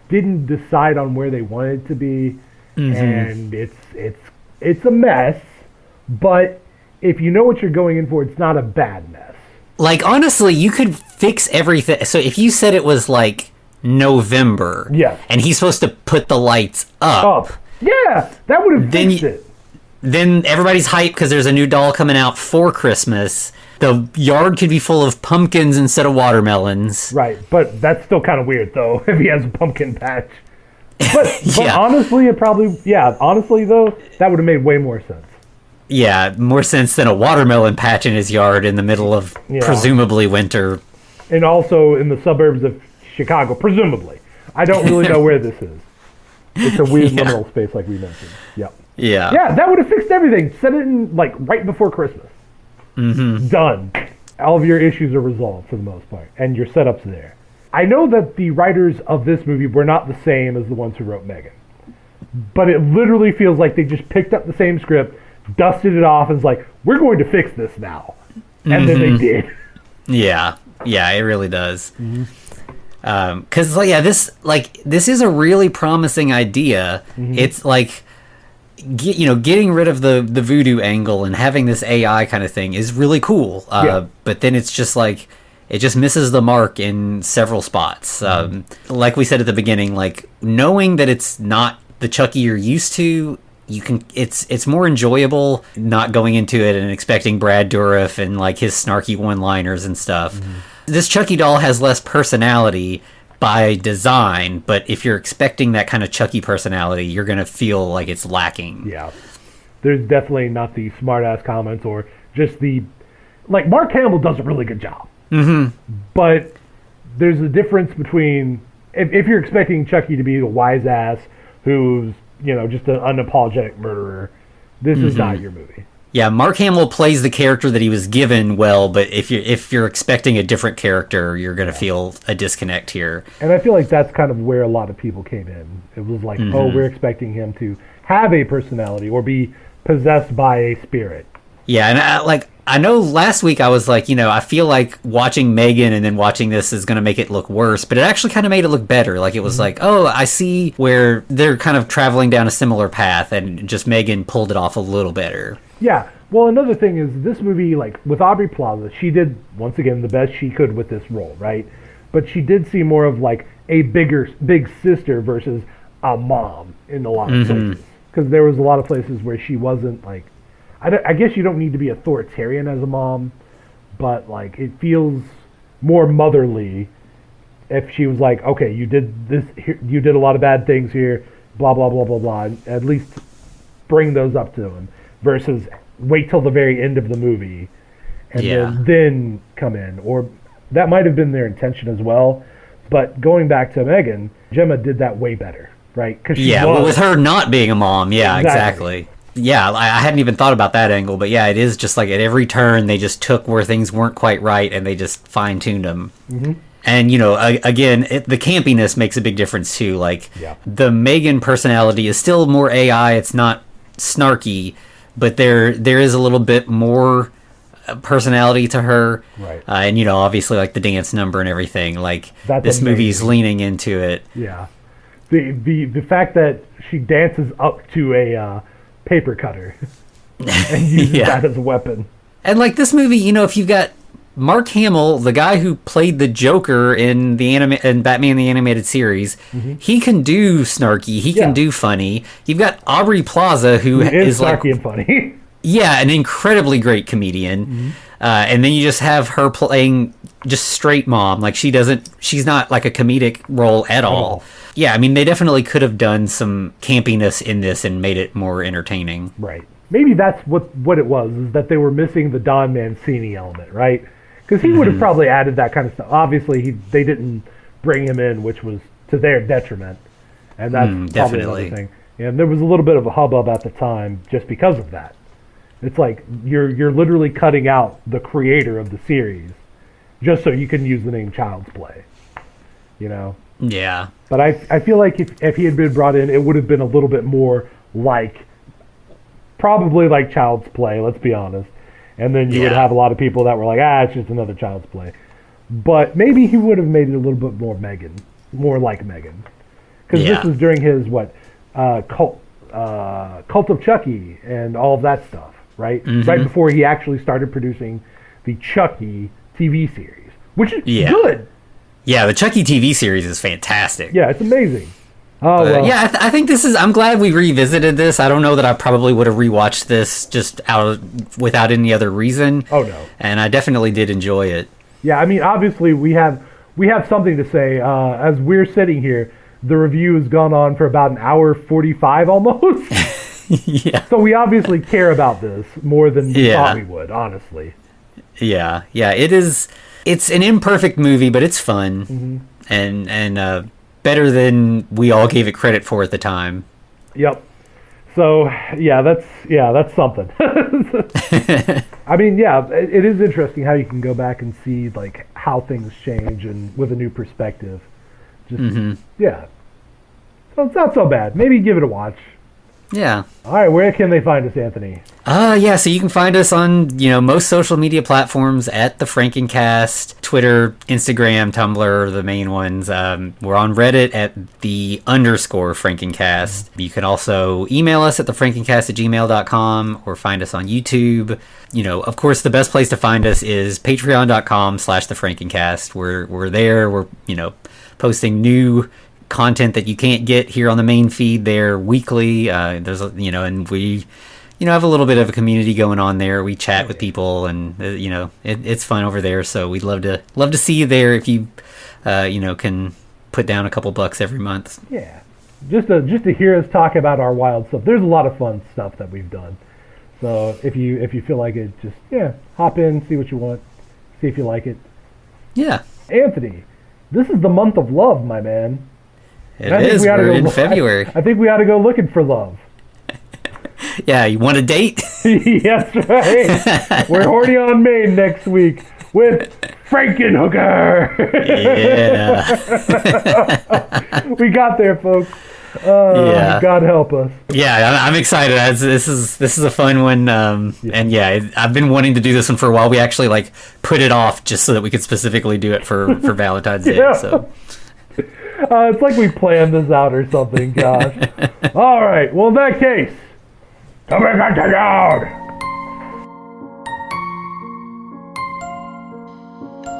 didn't decide on where they wanted it to be, and it's a mess. But if you know what you're going in for, it's not a bad mess. Honestly, you could fix everything. So if you said it was November, and he's supposed to put the lights up, yeah, that would have fixed it. Then everybody's hyped because there's a new doll coming out for Christmas. The yard could be full of pumpkins instead of watermelons. Right, but that's still kind of weird though if he has a pumpkin patch. But honestly, honestly though, that would have made way more sense. Yeah, more sense than a watermelon patch in his yard in the middle of presumably winter. And also in the suburbs of Chicago, presumably. I don't really know where this is. It's a weird liminal space like we mentioned. Yep. Yeah. Yeah, that would have fixed everything. Set it in right before Christmas. Mm-hmm. Done. All of your issues are resolved for the most part. And your setup's there. I know that the writers of this movie were not the same as the ones who wrote Megan. But it literally feels like they just picked up the same script, dusted it off, and was like, we're going to fix this now. And then they did. Yeah, it really does. Because this is a really promising idea. It's getting rid of the voodoo angle and having this AI kind of thing is really cool. But then it's just it just misses the mark in several spots. Like we said at the beginning, knowing that it's not the Chucky you're used to, it's more enjoyable not going into it and expecting Brad Dourif and his snarky one-liners and stuff. This Chucky doll has less personality by design, but if you're expecting that kind of Chucky personality, you're gonna feel like it's lacking. Yeah, there's definitely not the smart-ass comments or just the Mark Hamill does a really good job. But there's a difference between if you're expecting Chucky to be a wise ass who's just an unapologetic murderer, this is not your movie. Yeah, Mark Hamill plays the character that he was given well, but if you're expecting a different character, you're going to feel a disconnect here. And I feel like that's kind of where a lot of people came in. It was oh, we're expecting him to have a personality or be possessed by a spirit. Yeah, and I know last week I was I feel like watching Megan and then watching this is going to make it look worse, but it actually kind of made it look better. It was oh, I see where they're kind of traveling down a similar path, and just Megan pulled it off a little better. Yeah. Well, another thing is this movie, with Aubrey Plaza, she did, once again, the best she could with this role, right? But she did seem more of a big sister versus a mom in a lot of places. Because there was a lot of places where she wasn't, I guess you don't need to be authoritarian as a mom, but, it feels more motherly if she was okay, you did this, you did a lot of bad things here, blah, blah, blah, blah, blah, and at least bring those up to him. Versus wait till the very end of the movie and then come in. Or that might have been their intention as well. But going back to Megan, Gemma did that way better right? Cause well, with her not being a mom, exactly. Yeah, I hadn't even thought about that angle, but yeah, it is just like at every turn they just took where things weren't quite right and they just fine-tuned them. Mm-hmm. And, you know, again, the campiness makes a big difference too. Like, the Megan personality is still more AI. It's not snarky, but there is a little bit more personality to her. Right. And, you know, obviously, like, the dance number and everything. Like, this movie's leaning into it. Yeah. The fact that she dances up to a paper cutter and uses that as a weapon. And, like, this movie, you know, if you've got Mark Hamill, the guy who played the Joker in in Batman the Animated Series, he can do snarky, he can do funny. You've got Aubrey Plaza, who is snarky like, and funny. Yeah, an incredibly great comedian. And then you just have her playing just straight mom. Like, she's not like a comedic role at all. Yeah, I mean, they definitely could have done some campiness in this and made it more entertaining. Right. Maybe that's what it was, is that they were missing the Don Mancini element, right? Because he would have probably added that kind of stuff. Obviously, they didn't bring him in, which was to their detriment. And that's probably another thing. And there was a little bit of a hubbub at the time just because of that. It's like you're literally cutting out the creator of the series just so you can use the name Child's Play. You know? Yeah. But I feel like if he had been brought in, it would have been a little bit more probably like Child's Play, let's be honest. And then you would have a lot of people that were like, it's just another Child's Play. But maybe he would have made it a little bit more like Megan. Because this was during his, Cult of Chucky and all of that stuff, right? Right before he actually started producing the Chucky TV series, which is good. Yeah, the Chucky TV series is fantastic. Yeah, it's amazing. Yeah, I think this is. I'm glad we revisited this. I don't know that I probably would have rewatched this just without any other reason. Oh no! And I definitely did enjoy it. Yeah, I mean, obviously we have something to say. As we're sitting here, the review has gone on for about an hour 45 almost. Yeah. So we obviously care about this more than we thought we would, honestly. Yeah. It is. It's an imperfect movie, but it's fun and better than we all gave it credit for at the time. Yep. So that's something. I mean, it is interesting how you can go back and see like how things change and with a new perspective. Just so it's not so bad. Maybe give it a watch. Yeah. All right, where can they find us, Anthony? So you can find us on, most social media platforms at The Frankencast, Twitter, Instagram, Tumblr, the main ones. We're on Reddit at _Frankencast. You can also email us at thefrankencast@gmail.com or find us on YouTube. Of course, the best place to find us is patreon.com/thefrankencast. We're there. We're, posting new content that you can't get here on the main feed there weekly. There's and we have a little bit of a community going on there. We chat with people and it's fun over there, so we'd love to see you there if you can put down a couple bucks every month. Yeah, just to hear us talk about our wild stuff. There's a lot of fun stuff that we've done, so if you feel like it, just hop in, see what you want, see if you like it. Anthony, this is the month of love, my man. It is. We're in February. I think we ought to go looking for love. Yeah, you want a date? Yes, right. We're horny on Main next week with Frankenhooker. Yeah. We got there, folks. God help us. Yeah, I'm excited. This is a fun one. And I've been wanting to do this one for a while. We actually put it off just so that we could specifically do it for Valentine's Day. Yeah. So. It's like we planned this out or something, gosh. All right, well, in that case, come back down.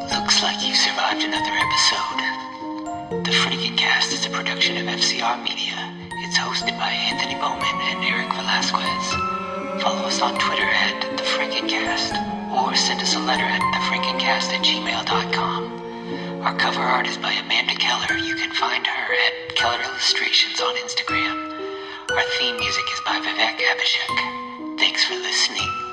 Looks like you survived another episode. The Frankencast is a production of FCR Media. It's hosted by Anthony Bowman and Eric Velasquez. Follow us on Twitter at The Frankencast, or send us a letter at thefrankencast@gmail.com. Our cover art is by Amanda Keller. You can find her at Keller Illustrations on Instagram. Our theme music is by Vivek Abhishek. Thanks for listening.